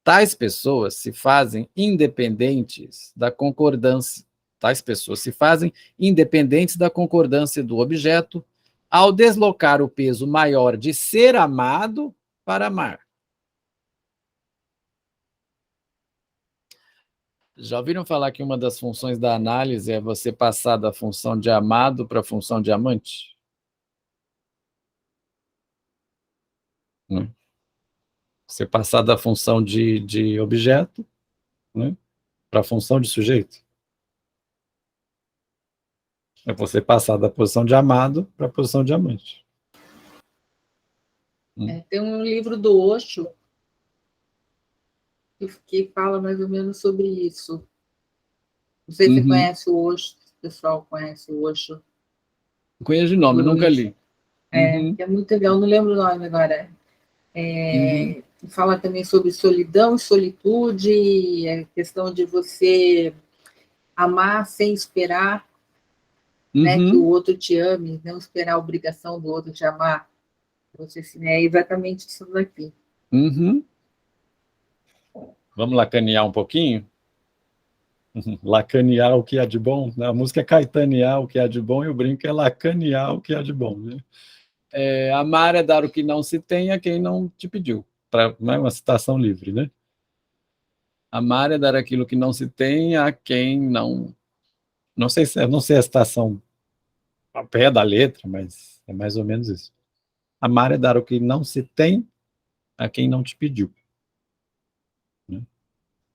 Tais pessoas se fazem independentes da concordância. Tais pessoas se fazem independentes da concordância do objeto ao deslocar o peso maior de ser amado para amar. Já ouviram falar que uma das funções da análise é você passar da função de amado para a função de amante? Você passar da função de objeto, né, para a função de sujeito. É você passar da posição de amado para a posição de amante. Tem um livro do Osho que fala mais ou menos sobre isso. Não sei se você conhece o Osho, se o pessoal conhece o Osho. Conheço de nome, nunca li. Que é muito legal, não lembro o nome agora. Fala também sobre solidão, solitude, a questão de você amar sem esperar, né, que o outro te ame, não esperar a obrigação do outro te amar. Você, é exatamente isso daqui. Vamos lacanear um pouquinho? Lacanear o que há de bom. A música é caetanear o que há de bom e o brinco é lacanear o que há de bom. Né? Amar é dar o que não se tem a quem não te pediu. Não é uma citação livre, né? Amar é dar aquilo que não se tem a quem não... Não sei a citação ao pé da letra, mas é mais ou menos isso. Amar é dar o que não se tem a quem não te pediu. Né?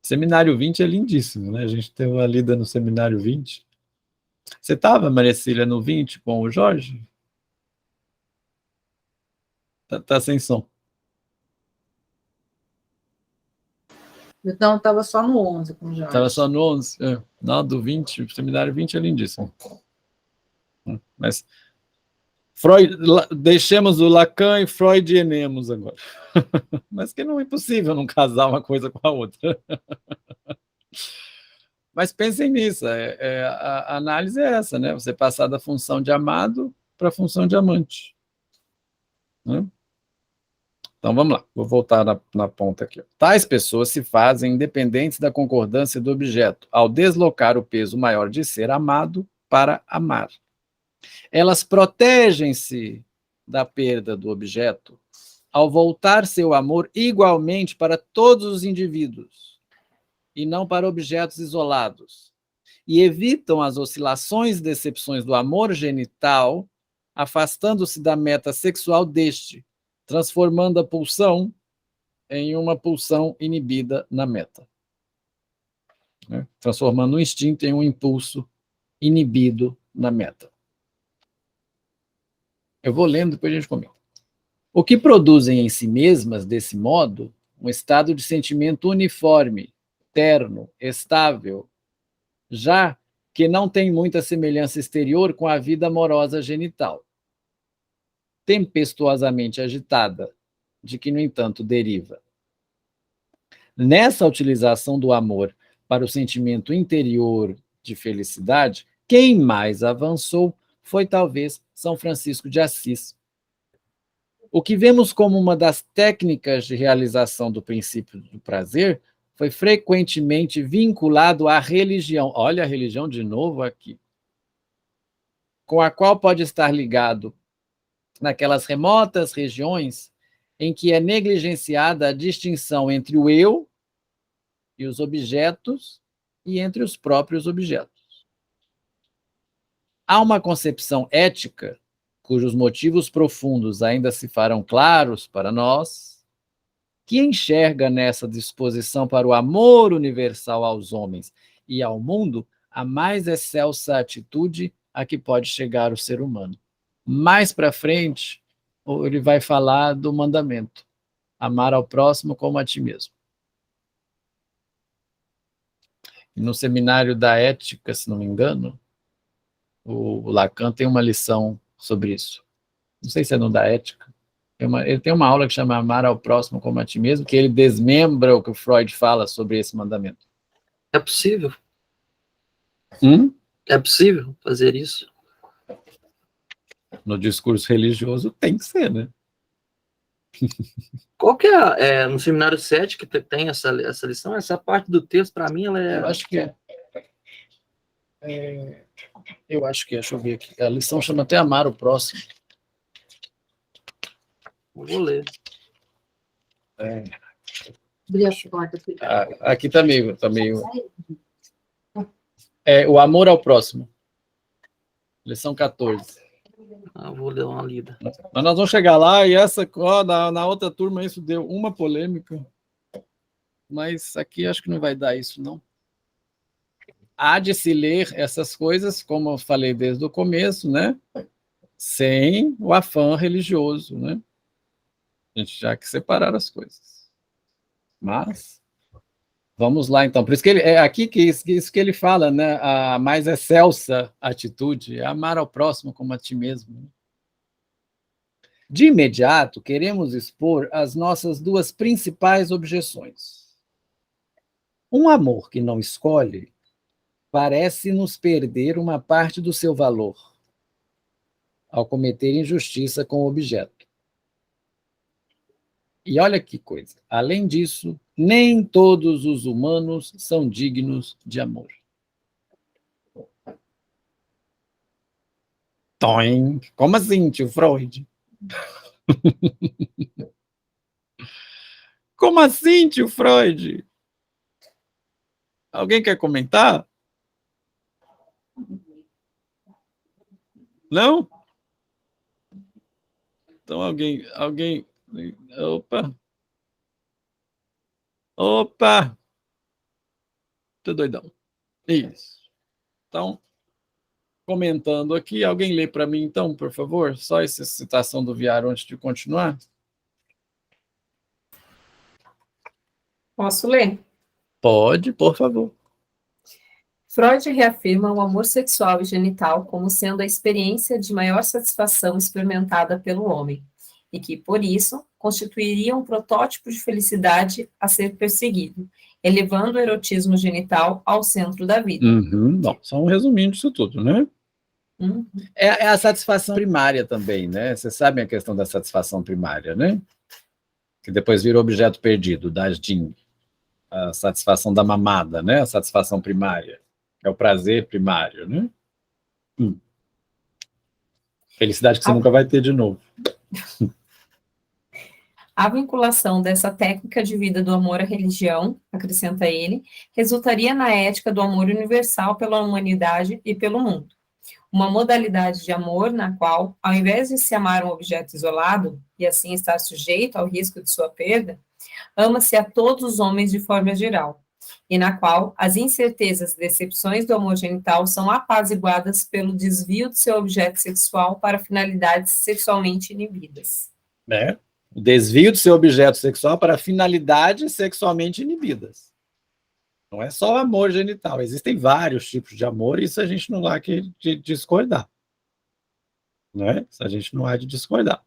Seminário 20 é lindíssimo, né? A gente teve uma lida no Seminário 20. Você estava, Maria Cília, no 20 com o Jorge? Tá sem som. Então, estava só no 11 com o Jorge. Estava só no 11. Não, do 20, o Seminário 20 é lindíssimo. Mas Freud, deixemos o Lacan e Freudianemos agora. Mas que não é impossível não casar uma coisa com a outra. Mas pensem nisso, a análise é essa, né? Você passar da função de amado para a função de amante. Né? Então, vamos lá, vou voltar na ponta aqui. Tais pessoas se fazem independentes da concordância do objeto, ao deslocar o peso maior de ser amado para amar. Elas protegem-se da perda do objeto ao voltar seu amor igualmente para todos os indivíduos e não para objetos isolados, e evitam as oscilações e decepções do amor genital, afastando-se da meta sexual deste, transformando a pulsão em uma pulsão inibida na meta. Né? Transformando o instinto em um impulso inibido na meta. Eu vou lendo, depois a gente comenta. O que produzem em si mesmas, desse modo, um estado de sentimento uniforme, terno, estável, já que não tem muita semelhança exterior com a vida amorosa genital, tempestuosamente agitada, de que, no entanto, deriva. Nessa utilização do amor para o sentimento interior de felicidade, quem mais avançou foi talvez São Francisco de Assis. O que vemos como uma das técnicas de realização do princípio do prazer foi frequentemente vinculado à religião. Olha a religião de novo aqui. Com a qual pode estar ligado naquelas remotas regiões em que é negligenciada a distinção entre o eu e os objetos e entre os próprios objetos. Há uma concepção ética cujos motivos profundos ainda se farão claros para nós, que enxerga nessa disposição para o amor universal aos homens e ao mundo a mais excelsa atitude a que pode chegar o ser humano. Mais para frente, ele vai falar do mandamento, amar ao próximo como a ti mesmo. E no Seminário da Ética, se não me engano, o Lacan tem uma lição sobre isso. Não sei se é no da Ética. Ele tem uma aula que chama Amar ao próximo como a ti mesmo, que ele desmembra o que o Freud fala sobre esse mandamento. É possível? É possível fazer isso? No discurso religioso tem que ser, né? Qual que no Seminário 7 que tem essa lição? Essa parte do texto, para mim, ela é... Eu acho que é. Eu acho que é, deixa eu ver aqui. A lição chama até Amar o Próximo. Vou ler. Aqui está meio... o amor ao próximo. Lição 14. Vou ler uma lida. Mas nós vamos chegar lá e na outra turma isso deu uma polêmica. Mas aqui acho que não vai dar isso, não. há de se ler essas coisas, como eu falei desde o começo, né? Sem o afã religioso, né? A gente já que separar as coisas. Mas vamos lá, então. Por isso que ele, é aqui que isso que ele fala, né? A mais excelsa atitude é amar ao próximo como a ti mesmo. De imediato, queremos expor as nossas duas principais objeções. Um amor que não escolhe parece nos perder uma parte do seu valor ao cometer injustiça com o objeto. E olha que coisa. Além disso, nem todos os humanos são dignos de amor. Toim. Como assim, tio Freud? Como assim, tio Freud? Alguém quer comentar? Não? Então alguém, opa. Opa. Tô doidão. Isso. Então, comentando aqui, alguém lê para mim então, por favor, só essa citação do Viário antes de continuar? Posso ler? Pode, por favor. Freud reafirma o amor sexual e genital como sendo a experiência de maior satisfação experimentada pelo homem, e que, por isso, constituiria um protótipo de felicidade a ser perseguido, elevando o erotismo genital ao centro da vida. Bom, só um resuminho disso tudo, né? É a satisfação primária também, né? Vocês sabem a questão da satisfação primária, né? Que depois vira objeto perdido, da Jin. A satisfação da mamada, né? A satisfação primária. É o prazer primário, né? Felicidade que você nunca vai ter de novo. A vinculação dessa técnica de vida do amor à religião, acrescenta ele, resultaria na ética do amor universal pela humanidade e pelo mundo. Uma modalidade de amor na qual, ao invés de se amar um objeto isolado, e assim estar sujeito ao risco de sua perda, ama-se a todos os homens de forma geral, e na qual as incertezas e decepções do amor genital são apaziguadas pelo desvio do seu objeto sexual para finalidades sexualmente inibidas. O desvio do seu objeto sexual para finalidades sexualmente inibidas. Não é só o amor genital, existem vários tipos de amor, e isso a gente não há que discordar. Né? Isso a gente não há de discordar.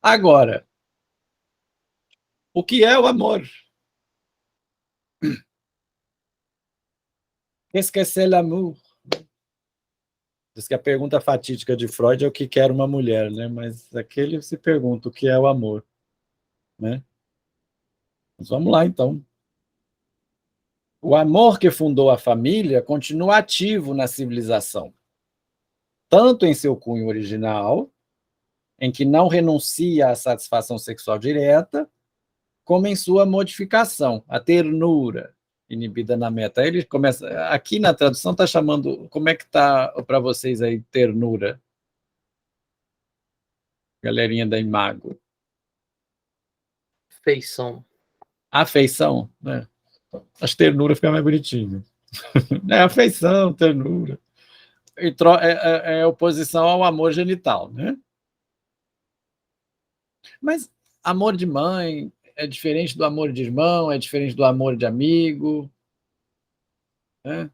Agora, o que é o amor? Qu'est-ce que c'est l'amour? Diz que a pergunta fatídica de Freud é o que quer uma mulher, né? Mas aquele se pergunta o que é o amor, né? Mas vamos lá, então. O amor que fundou a família continua ativo na civilização, tanto em seu cunho original, em que não renuncia à satisfação sexual direta, como em sua modificação, a ternura, inibida na meta. Aí ele começa, aqui na tradução está chamando, como é que está para vocês aí, ternura? Galerinha da Imago. Feição. Afeição, né? Acho que ternura fica mais bonitinho. É afeição, ternura. É oposição ao amor genital, né? Mas amor de mãe é diferente do amor de irmão, é diferente do amor de amigo, né?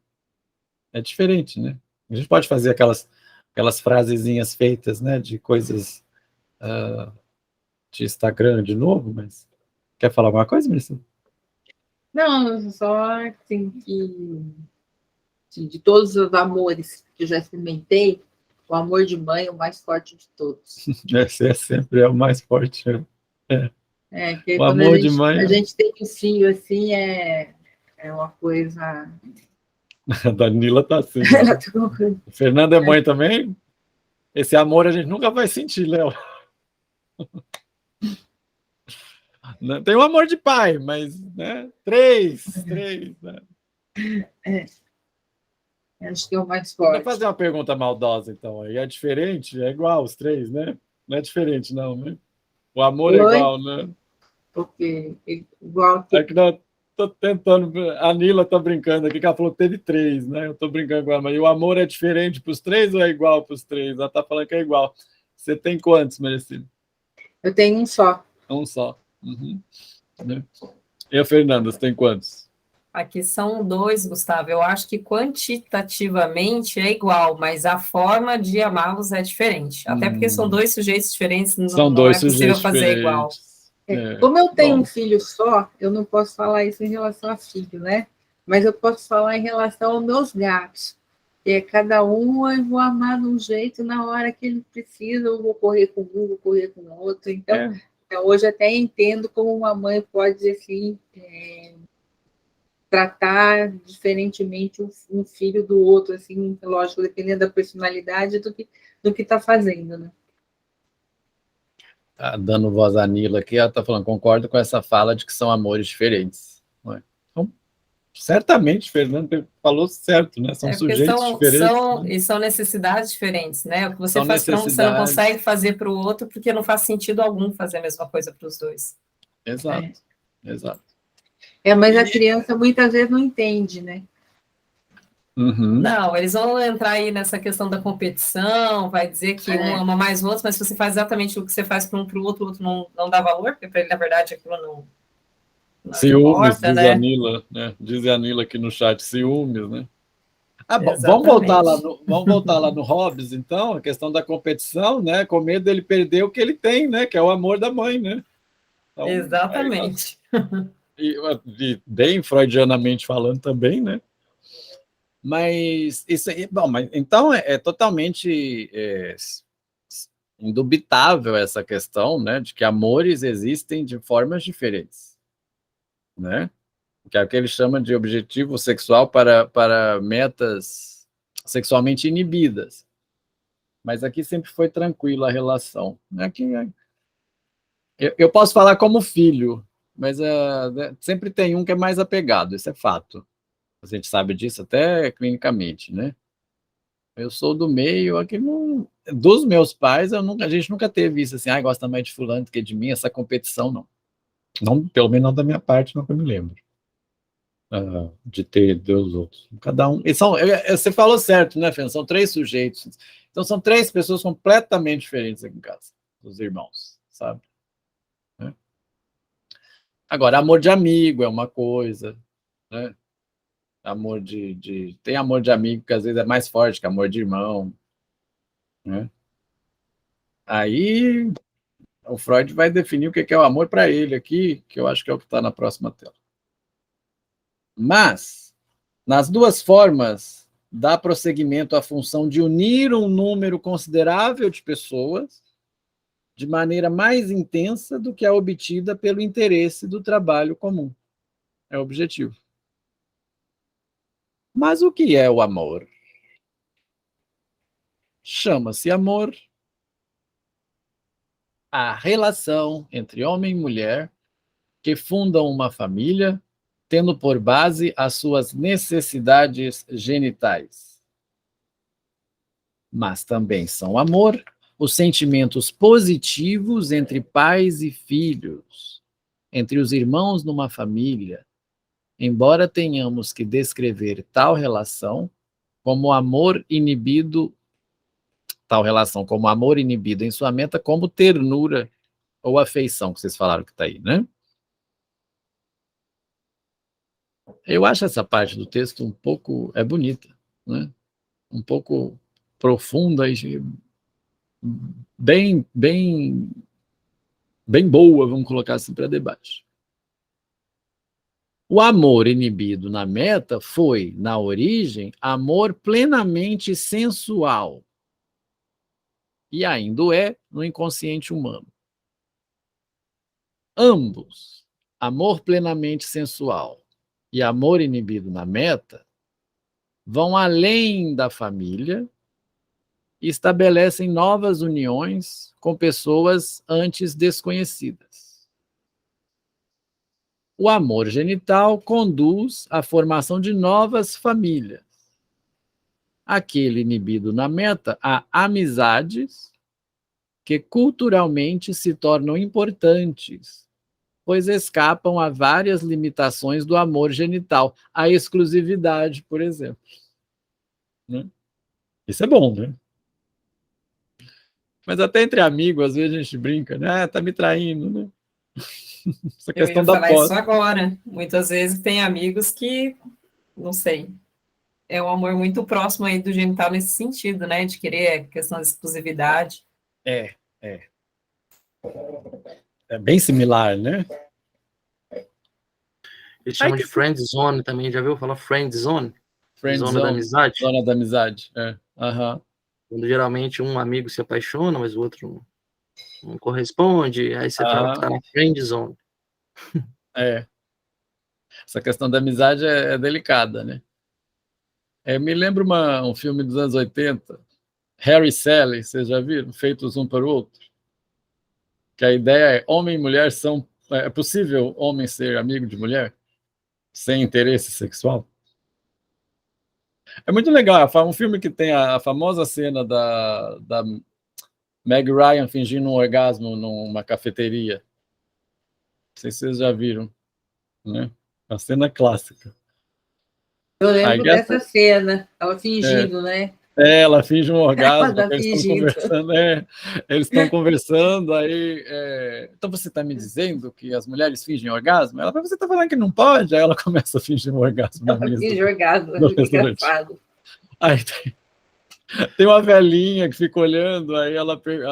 É diferente, né? A gente pode fazer aquelas frasezinhas feitas, né, de coisas de Instagram de novo, mas quer falar alguma coisa, Melissa? Não, só assim que de todos os amores que eu já experimentei, o amor de mãe é o mais forte de todos. Esse sempre é o mais forte. Que o amor de mãe. A gente tem um filho assim, é uma coisa. A Danila tá assim. Né? Fernanda é mãe também? Esse amor a gente nunca vai sentir, Léo. Tem um amor de pai, mas, né? Três, né? Acho que é o mais forte. Vou fazer uma pergunta maldosa, então. É diferente? É igual os três, né? Não é diferente, não, né? O amor é igual, né? Porque igual que... É que não... Tô tentando. A Nila tá brincando aqui, que ela falou que teve 3, né? Eu tô brincando com ela, mas e o amor é diferente para os 3 ou é igual para os 3? Ela tá falando que é igual. Você tem quantos, Maricília? Eu tenho um só. Um só. Uhum. Né? E a Fernanda, você tem quantos? Aqui são 2, Gustavo. Eu acho que quantitativamente é igual, mas a forma de amá-los é diferente. Até porque são 2 sujeitos diferentes, São não dois é possível sujeitos fazer igual. diferentes. É. Como eu tenho Bom. um filho só, eu não posso falar isso em relação a filho, né? Mas eu posso falar em relação aos meus gatos. Cada um eu vou amar de um jeito, na hora que ele precisa, eu vou correr com um, vou correr com o outro. Então, hoje até entendo como uma mãe pode, assim, tratar diferentemente um filho do outro, assim, lógico, dependendo da personalidade do que está fazendo, né? Tá dando voz à Nila aqui, ela está falando, concordo com essa fala de que são amores diferentes. Então, certamente, Fernando falou certo, né? São sujeitos diferentes. E são necessidades diferentes, né? O que você são faz para um, você não consegue fazer para o outro, porque não faz sentido algum fazer a mesma coisa para os 2. Exato, exato. Mas a criança muitas vezes não entende, né? Uhum. Não, eles vão entrar aí nessa questão da competição, vai dizer que um ama mais o outro, mas se você faz exatamente o que você faz para um para o outro não dá valor, porque para ele, na verdade, aquilo não ciúmes, importa, diz né? a Nila, né? Diz a Nila aqui no chat, ciúmes, né? Bom, Exatamente. vamos voltar lá no Hobbes, então, a questão da competição, né? Com medo dele perder o que ele tem, né? Que é o amor da mãe, né? Então, Exatamente. E bem freudianamente falando também, né? Mas isso aí, bom, mas então é totalmente indubitável essa questão, né, de que amores existem de formas diferentes, né? Que é o que ele chama de objetivo sexual para metas sexualmente inibidas. Mas aqui sempre foi tranquila a relação. Aqui, eu posso falar como filho, mas sempre tem um que é mais apegado, isso é fato. A gente sabe disso até clinicamente, né? Eu sou do meio, aqui não, dos meus pais, a gente nunca teve isso assim, gosta mais de fulano do que de mim, essa competição, não. Não, pelo menos não da minha parte, nunca me lembro de ter dos outros. Cada um. Você falou certo, né, Fê? São 3 sujeitos. Então são 3 pessoas completamente diferentes aqui em casa, os irmãos, sabe? Né? Agora, amor de amigo é uma coisa, né? Tem amor de amigo que às vezes é mais forte que amor de irmão, né? Aí o Freud vai definir o que é o amor para ele aqui, que eu acho que é o que está na próxima tela. Mas, nas 2 formas, dá prosseguimento à função de unir um número considerável de pessoas de maneira mais intensa do que a obtida pelo interesse do trabalho comum. É o objetivo. Mas o que é o amor? Chama-se amor a relação entre homem e mulher que fundam uma família, tendo por base as suas necessidades genitais. Mas também são amor os sentimentos positivos entre pais e filhos, entre os irmãos numa família, embora tenhamos que descrever tal relação como amor inibido em sua meta, como ternura ou afeição, que vocês falaram que está aí, né? Eu acho essa parte do texto um pouco bonita, né? Um pouco profunda e bem boa, vamos colocar assim para debate. O amor inibido na meta foi, na origem, amor plenamente sensual e ainda é no inconsciente humano. Ambos, amor plenamente sensual e amor inibido na meta, vão além da família e estabelecem novas uniões com pessoas antes desconhecidas. O amor genital conduz à formação de novas famílias. Aquele inibido na meta a amizades que culturalmente se tornam importantes pois escapam a várias limitações do amor genital, a exclusividade, por exemplo. Né? Isso é bom, né? Mas até entre amigos, às vezes a gente brinca, né? Ah, tá me traindo, né? Essa Eu questão ia da falar isso posse. agora. Muitas vezes tem amigos que, não sei, é um amor muito próximo aí do genital nesse sentido, né? De querer questão de exclusividade. É. É bem similar, né? Eles chamam de friend zone também, já viu falar friend zone? Friend Zona da zone, amizade. zona da amizade. É. Aham. Quando geralmente um amigo se apaixona, mas o outro não corresponde, aí você fala que tá na friend zone. É. Essa questão da amizade é delicada, né? Me lembra um filme dos anos 80, Harry e Sally, vocês já viram? Feitos um para o outro. Que a ideia é homem e mulher são... É possível homem ser amigo de mulher sem interesse sexual? É muito legal. É um filme que tem a famosa cena da Meg Ryan fingindo um orgasmo numa cafeteria. Não sei se vocês já viram, né? A cena clássica. Eu lembro Aí dessa cena, ela fingindo, né? ela finge um Ela orgasmo, tá eles estão fingindo. conversando, eles estão conversando, aí, então você está me dizendo que as mulheres fingem orgasmo? Ela fala, você está falando que não pode? Aí ela começa a fingir um orgasmo na Ela mesa finge orgasmo, é do muito restaurante. engraçado. Aí tem uma velhinha que fica olhando, aí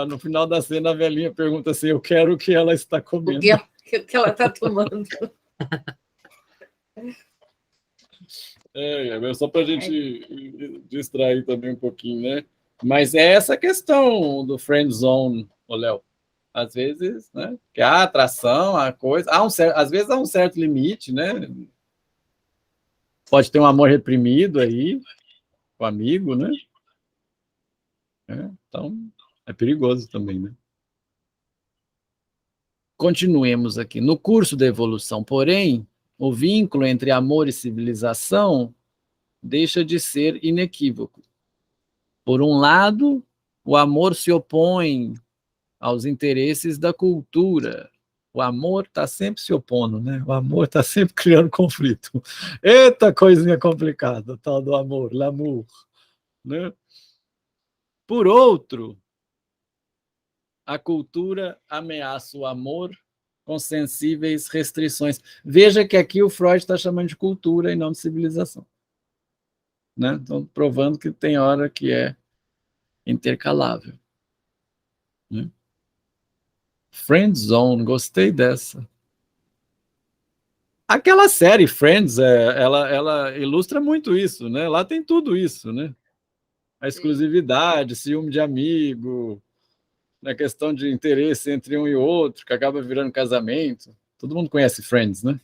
no final da cena a velhinha pergunta assim, eu quero o que ela está comendo. O que ela está tomando. Só para a gente distrair também um pouquinho, né? Mas é essa questão do friend zone, Léo. Às vezes, né? Que a atração, a coisa. Às vezes há um certo limite, né? Pode ter um amor reprimido aí, com o amigo, né? Então, é perigoso também, né? Continuemos aqui. No curso da evolução, porém, o vínculo entre amor e civilização deixa de ser inequívoco. Por um lado, o amor se opõe aos interesses da cultura. O amor está sempre se opondo, né? O amor está sempre criando conflito. Eita coisinha complicada, tal do amor, l'amour, né? Por outro, a cultura ameaça o amor com sensíveis restrições. Veja que aqui o Freud está chamando de cultura e não de civilização. Né? Então, provando que tem hora que é intercalável. Né? Friend Zone, gostei dessa. Aquela série Friends, ela ilustra muito isso, né? Lá tem tudo isso, né? A exclusividade, ciúme de amigo, a questão de interesse entre um e outro, que acaba virando casamento. Todo mundo conhece Friends, né?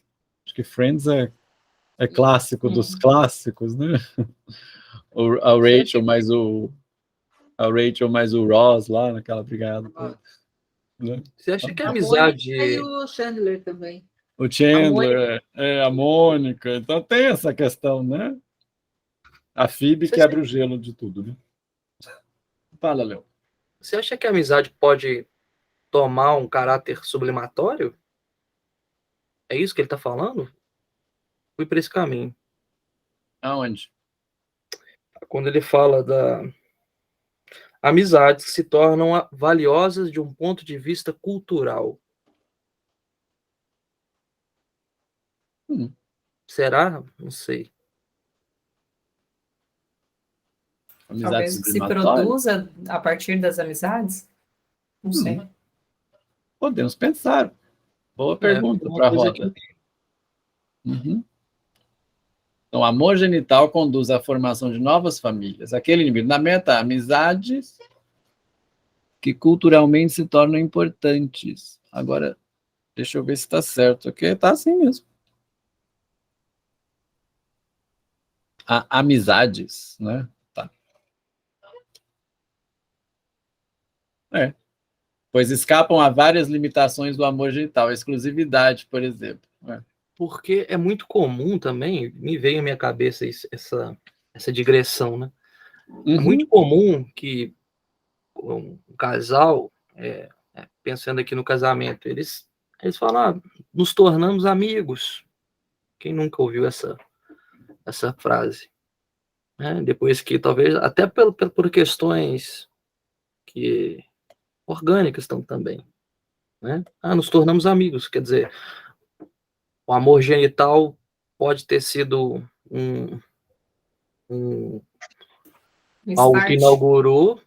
Acho que Friends é clássico dos clássicos, né? A Rachel mais o Ross lá naquela brigada. Né? Você acha que a amizade... E o Chandler também. O Chandler, a Mônica. Então tem essa questão, né? A Phoebe quebra o gelo de tudo, né? Fala, Léo. Você acha que a amizade pode tomar um caráter sublimatório? É isso que ele está falando? Fui para esse caminho. Aonde? Quando ele fala da amizades que se tornam valiosas de um ponto de vista cultural. Será? Não sei. Talvez se produza a partir das amizades? Não sei. Podemos pensar. Boa pergunta para a roda. Então, amor genital conduz à formação de novas famílias. Aquele limite na meta, amizades que culturalmente se tornam importantes. Agora, deixa eu ver se está certo. Aqui está assim mesmo. Amizades, né? Tá. Pois escapam a várias limitações do amor genital, a exclusividade, por exemplo. Porque é muito comum também, me veio à minha cabeça essa digressão, né? É muito comum que um casal, pensando aqui no casamento, eles Eles falam, nos tornamos amigos. Quem nunca ouviu essa frase? Né? Depois que, talvez, até por questões que orgânicas também. Né? Nos tornamos amigos. Quer dizer, o amor genital pode ter sido algo que inaugurou,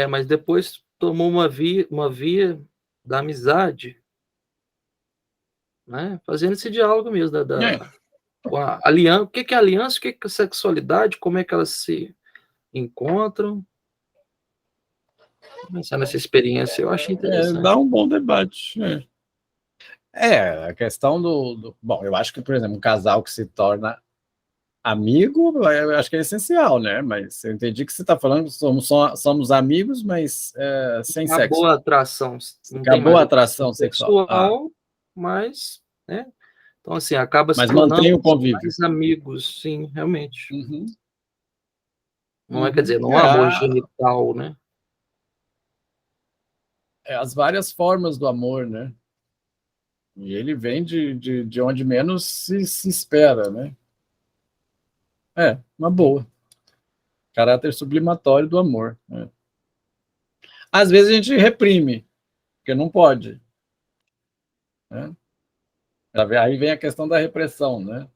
mas depois tomou uma via da amizade, né? Fazendo esse diálogo mesmo, com a aliança. O que é aliança, o que é sexualidade, como é que elas se encontram. Pensar nessa experiência, eu achei interessante. Dá um bom debate. A questão Bom, eu acho que, por exemplo, um casal que se torna amigo, eu acho que é essencial, né? Mas eu entendi que você está falando que somos amigos, mas sem sexo. Acabou a atração. Acabou a atração sexual. Mas, né? Então, assim, acaba se mas tornando mantém o convívio. mais amigos, sim, realmente. Uhum. Não quer dizer, não é amor genital, né? As várias formas do amor, né? E ele vem de onde menos se espera, né? Uma boa. Caráter sublimatório do amor. Né? Às vezes a gente reprime, porque não pode. Né? Aí vem a questão da repressão, né?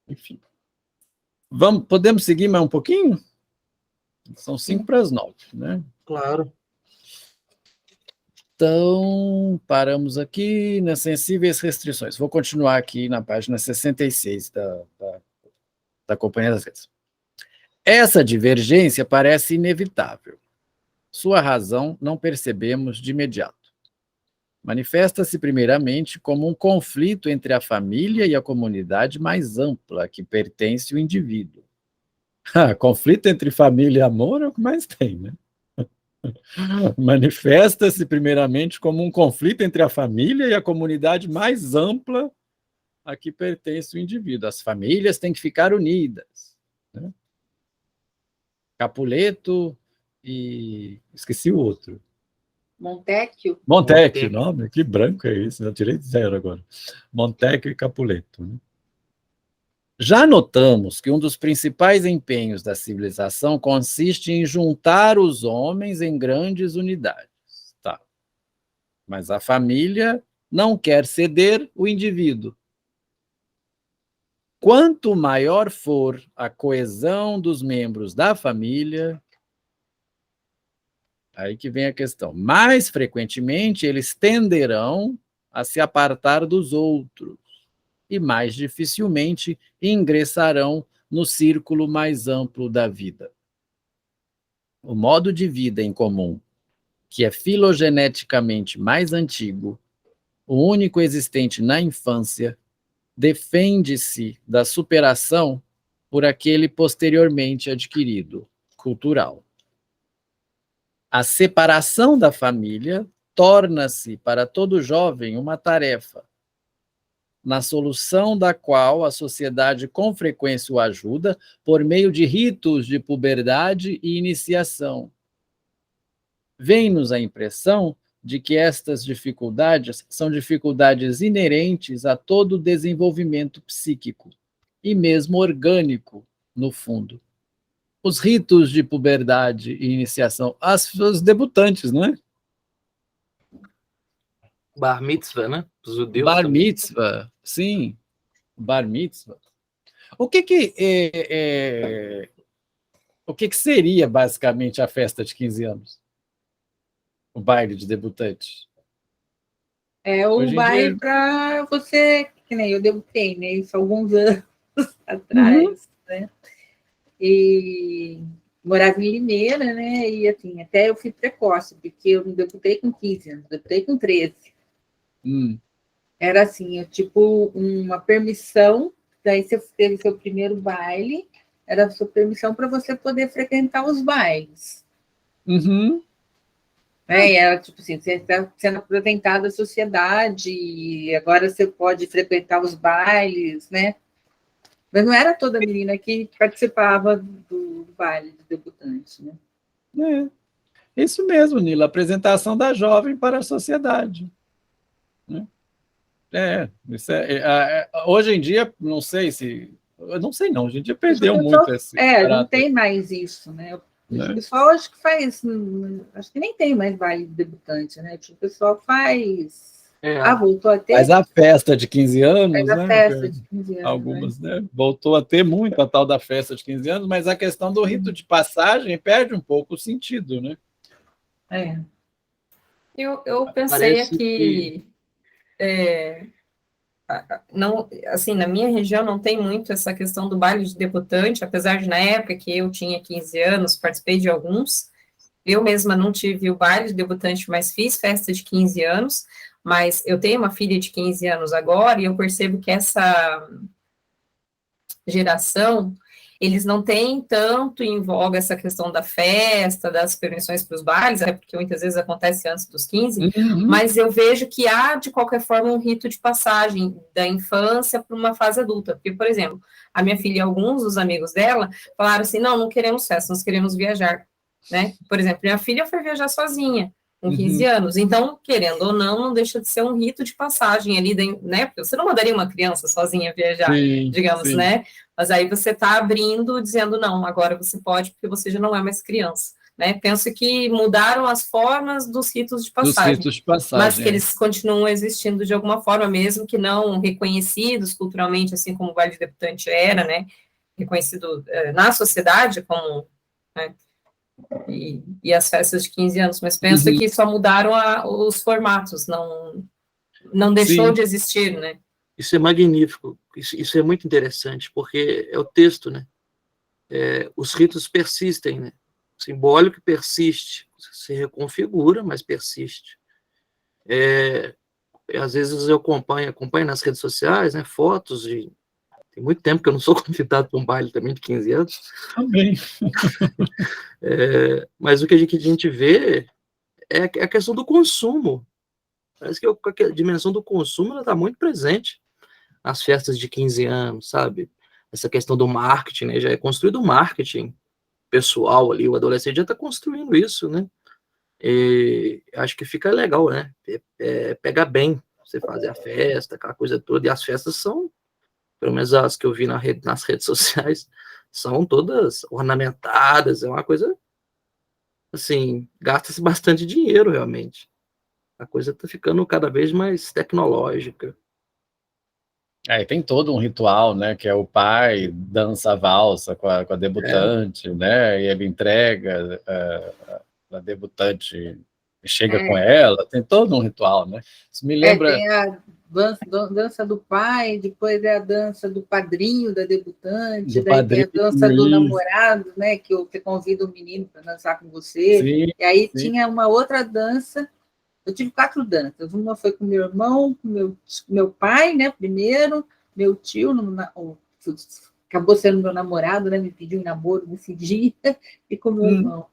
Enfim. Podemos seguir mais um pouquinho? São 8:55, né? Claro. Então, paramos aqui nas sensíveis restrições. Vou continuar aqui na página 66 da Companhia das Letras. Essa divergência parece inevitável. Sua razão não percebemos de imediato. Manifesta-se primeiramente como um conflito entre a família e a comunidade mais ampla a que pertence o indivíduo. Conflito entre família e amor é o que mais tem, né? Manifesta-se primeiramente como um conflito entre a família e a comunidade mais ampla a que pertence o indivíduo. As famílias têm que ficar unidas. Né? Capuleto e... esqueci o outro. Montecchio, nome, que branco é isso, eu tirei de 0 agora. Montecchio e Capuleto. Né? Já notamos que um dos principais empenhos da civilização consiste em juntar os homens em grandes unidades. Tá. Mas a família não quer ceder o indivíduo. Quanto maior for a coesão dos membros da família, aí que vem a questão, mais frequentemente eles tenderão a se apartar dos outros e mais dificilmente ingressarão no círculo mais amplo da vida. O modo de vida em comum, que é filogeneticamente mais antigo, o único existente na infância, defende-se da superação por aquele posteriormente adquirido, cultural. A separação da família torna-se para todo jovem uma tarefa, na solução da qual a sociedade com frequência o ajuda por meio de ritos de puberdade e iniciação. Vem-nos a impressão de que estas dificuldades são dificuldades inerentes a todo o desenvolvimento psíquico e mesmo orgânico, no fundo. Os ritos de puberdade e iniciação, os debutantes, não é? Bar mitzvah, né? Os judeus Bar também. mitzvah, sim. Bar mitzvah. O que seria basicamente a festa de 15 anos? O baile de debutante? É o baile para você, que nem eu debutei, né? Isso há alguns anos atrás, né? E morava em Limeira, né? E assim, até eu fui precoce, porque eu não debutei com 15 anos, debutei com 13. Era assim, tipo uma permissão, daí você teve seu primeiro baile, era a sua permissão para você poder frequentar os bailes. E era tipo assim, você está sendo apresentado à sociedade, e agora você pode frequentar os bailes, né? Mas não era toda menina que participava do baile de debutante, né? Isso mesmo, Nilo, apresentação da jovem para a sociedade. Né? Hoje em dia, não sei se... Eu não sei não, hoje em dia perdeu muito esse não caráter. tem mais isso, né? Né? O pessoal acho que faz... Acho que nem tem mais baile de debutante, né? O pessoal faz... voltou a ter? Mas a festa de 15 anos, a festa de 15 anos, algumas, né? Voltou a ter muito a tal da festa de 15 anos, mas a questão do rito de passagem perde um pouco o sentido, né? Eu pensei aqui... não, assim, na minha região não tem muito essa questão do baile de debutante, apesar de na época que eu tinha 15 anos, participei de alguns. Eu mesma não tive o baile de debutante, mas fiz festa de 15 anos, mas eu tenho uma filha de 15 anos agora, e eu percebo que essa geração, eles não têm tanto em voga essa questão da festa, das permissões para os bailes, até porque muitas vezes acontece antes dos 15, mas eu vejo que há, de qualquer forma, um rito de passagem da infância para uma fase adulta, porque, por exemplo, a minha filha e alguns dos amigos dela falaram assim, não queremos festa, nós queremos viajar, né? Por exemplo, minha filha foi viajar sozinha, com 15 anos, então, querendo ou não deixa de ser um rito de passagem ali, né? Porque você não mandaria uma criança sozinha viajar, digamos, né? Mas aí você está abrindo, dizendo, não, agora você pode, porque você já não é mais criança, né? Penso que mudaram as formas dos ritos de passagem, mas que eles continuam existindo de alguma forma, mesmo que não reconhecidos culturalmente, assim como o baile de debutante era, né? Reconhecido na sociedade como... né? E as festas de 15 anos, mas penso que só mudaram os formatos, não deixou de existir, né? Isso é magnífico, isso é muito interessante, porque é o texto, né? Os ritos persistem, né? O simbólico persiste, se reconfigura, mas persiste. Às vezes eu acompanho nas redes sociais, né, fotos de... Tem muito tempo que eu não sou convidado para um baile também de 15 anos. Também. Mas o que a gente vê é a questão do consumo. Parece que a dimensão do consumo está muito presente nas festas de 15 anos, sabe? Essa questão do marketing, né? Já é construído o marketing pessoal ali, o adolescente já está construindo isso, né? E acho que fica legal, né? Pega bem você fazer a festa, aquela coisa toda, e as festas são, pelo menos as que eu vi nas redes sociais, são todas ornamentadas, é uma coisa, assim, gasta-se bastante dinheiro, realmente. A coisa está ficando cada vez mais tecnológica. Tem todo um ritual, né, que é o pai dança a valsa com a debutante, né, e ele entrega a debutante, chega com ela, tem todo um ritual, né? Isso me lembra... tem a dança do pai, depois é a dança do padrinho da debutante, daí tem a dança do namorado, né, que você convida o menino para dançar com você, e aí tinha uma outra dança. Eu tive 4 danças, uma foi com meu irmão, com meu pai, né, primeiro, meu tio, acabou sendo meu namorado, né, me pediu em namoro nesse dia, e com meu irmão.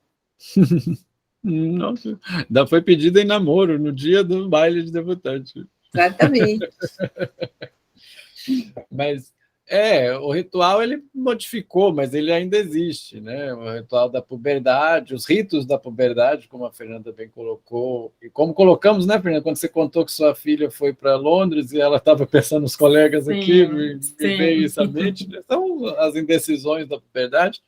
Nossa, ainda foi pedida em namoro no dia do baile de debutante. Exatamente. Mas o ritual ele modificou, mas ele ainda existe, né? O ritual da puberdade, os ritos da puberdade, como a Fernanda bem colocou, e como colocamos, né, Fernanda, quando você contou que sua filha foi para Londres e ela estava pensando nos colegas aqui, me veio isso à mente, né? São as indecisões da puberdade,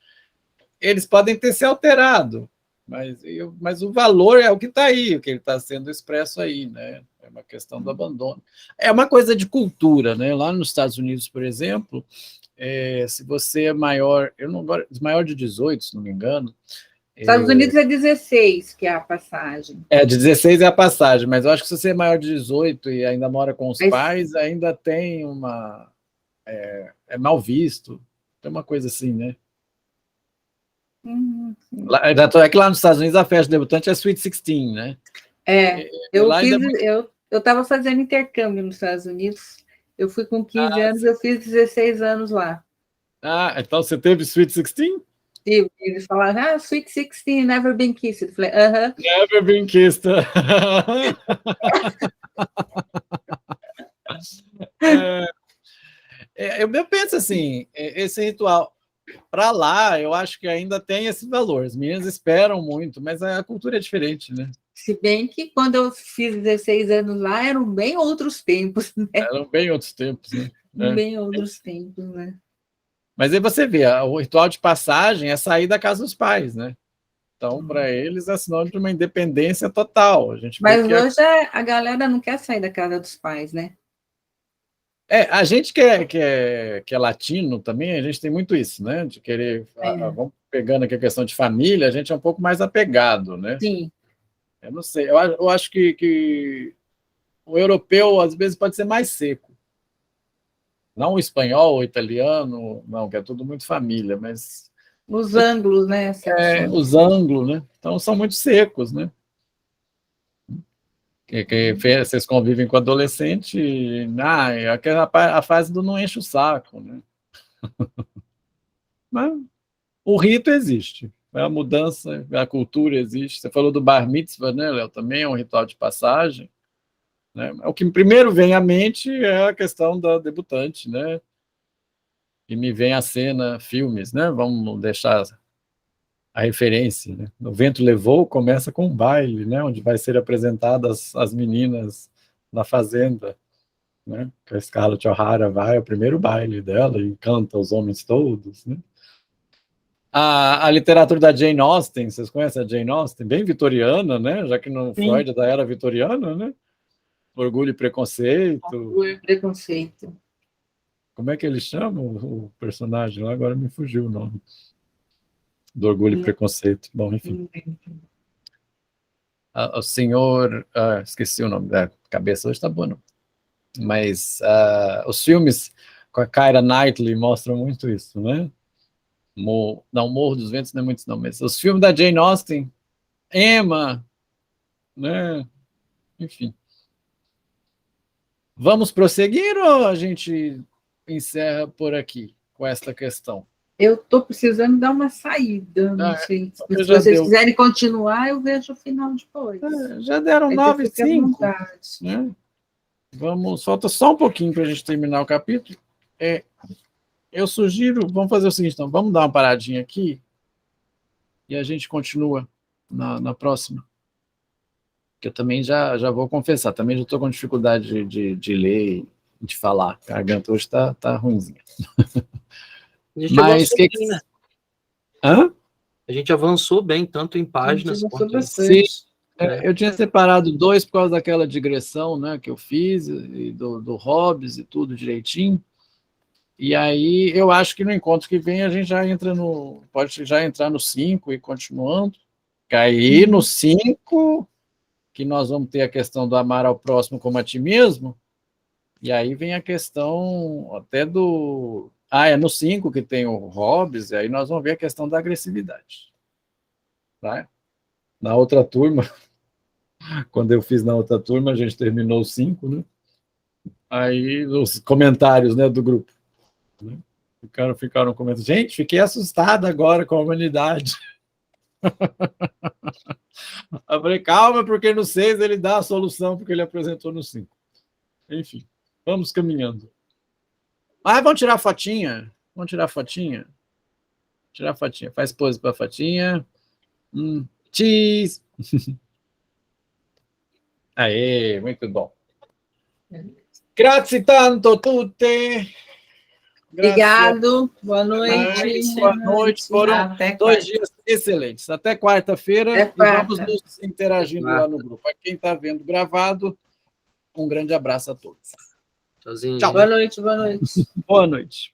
eles podem ter se alterado, mas o valor é o que está aí, o que ele está sendo expresso aí, né? É uma questão do abandono. É uma coisa de cultura, né? Lá nos Estados Unidos, por exemplo, se você é maior, maior de 18, se não me engano. Estados Unidos é 16, que é a passagem. De 16 é a passagem, mas eu acho que se você é maior de 18 e ainda mora com os pais, ainda tem uma... é mal visto. Tem uma coisa assim, né? É que lá nos Estados Unidos a festa de debutante é Sweet 16, né? Eu estava fazendo intercâmbio nos Estados Unidos, eu fui com 15 anos, eu fiz 16 anos lá. Então você teve Sweet 16? Sim, eles falaram, Sweet 16, never been kissed. Eu falei, Never been kissed. Eu penso assim, esse ritual... Para lá, eu acho que ainda tem esse valor. As meninas esperam muito, mas a cultura é diferente, né? Se bem que quando eu fiz 16 anos lá, eram bem outros tempos, né? Eram bem outros tempos, né? Bem outros tempos, né? Mas aí você vê, o ritual de passagem é sair da casa dos pais, né? Então, para eles, é sinal de uma independência total. A gente Mas vê que hoje a galera não quer sair da casa dos pais, né? a gente que é latino também, a gente tem muito isso, né? De querer. Vamos pegando aqui a questão de família, a gente é um pouco mais apegado, né? Sim. Eu não sei, eu acho que o europeu, às vezes, pode ser mais seco. Não o espanhol, o italiano, não, que é tudo muito família, mas Os ângulos, né? os anglos, né? Então são muito secos, né? Que vocês convivem com adolescente, é aquela a fase do não enche o saco, né? Mas o rito existe, a mudança, a cultura existe. Você falou do bar mitzvah, né, Léo? Também é um ritual de passagem, né? O que primeiro vem à mente é a questão da debutante, né? E me vem à cena filmes, né? Vamos deixar a referência, né? O Vento Levou começa com um baile, né? Onde vai ser apresentadas as meninas na fazenda, né? Que a Scarlett O'Hara vai ao primeiro baile dela e canta os homens todos, né? A literatura da Jane Austen, vocês conhecem a Jane Austen? Bem vitoriana, né? Já que no Freud é da era vitoriana, né? Orgulho e Preconceito. Orgulho e Preconceito. Como é que eles chamam o personagem lá? Agora me fugiu o nome. Do Orgulho e Preconceito. Bom, enfim. O senhor... esqueci o nome da cabeça, hoje está boa, não. Mas os filmes com a Keira Knightley mostram muito isso, né? Morro dos Ventos não é muito não, mas os filmes da Jane Austen, Emma, né? Enfim. Vamos prosseguir ou a gente encerra por aqui com esta questão? Eu estou precisando dar uma saída, não sei. Se vocês quiserem continuar, eu vejo o final depois. Já deram 9h05. Né? Falta só um pouquinho para a gente terminar o capítulo. Eu sugiro, vamos fazer o seguinte, então, vamos dar uma paradinha aqui e a gente continua na próxima. Que eu também já vou confessar, também já estou com dificuldade de ler e de falar. A garganta hoje está ruimzinha. Mas que... Né? Hã? A gente avançou bem, tanto em páginas quanto em... Sim, eu tinha separado 2 por causa daquela digressão, né, que eu fiz, e do Hobbes e tudo direitinho. E aí eu acho que no encontro que vem a gente já entra pode já entrar no 5 e continuando. Cair no 5, que nós vamos ter a questão do amar ao próximo como a ti mesmo. E aí vem a questão até do... é no 5 que tem o Hobbes, e aí nós vamos ver a questão da agressividade. Tá? Na outra turma, quando eu fiz na outra turma, a gente terminou o 5, né? Aí os comentários, né, do grupo. Né? Ficaram comentando, gente, fiquei assustado agora com a humanidade. Eu falei, calma, porque no 6 ele dá a solução, porque ele apresentou no 5. Enfim, vamos caminhando. Vamos tirar a fotinha. Vamos tirar a fotinha. Tirar a fotinha. Faz pose para a fotinha. Cheese. Aê, muito bom. Grazie tanto tutte. Obrigado. Boa noite. Boa noite. Foram 2 dias excelentes. Até quarta-feira. E vamos nos interagindo lá no grupo. A quem está vendo gravado, um grande abraço a todos. Tchauzinho. Tchau. Boa noite, boa noite. Boa noite.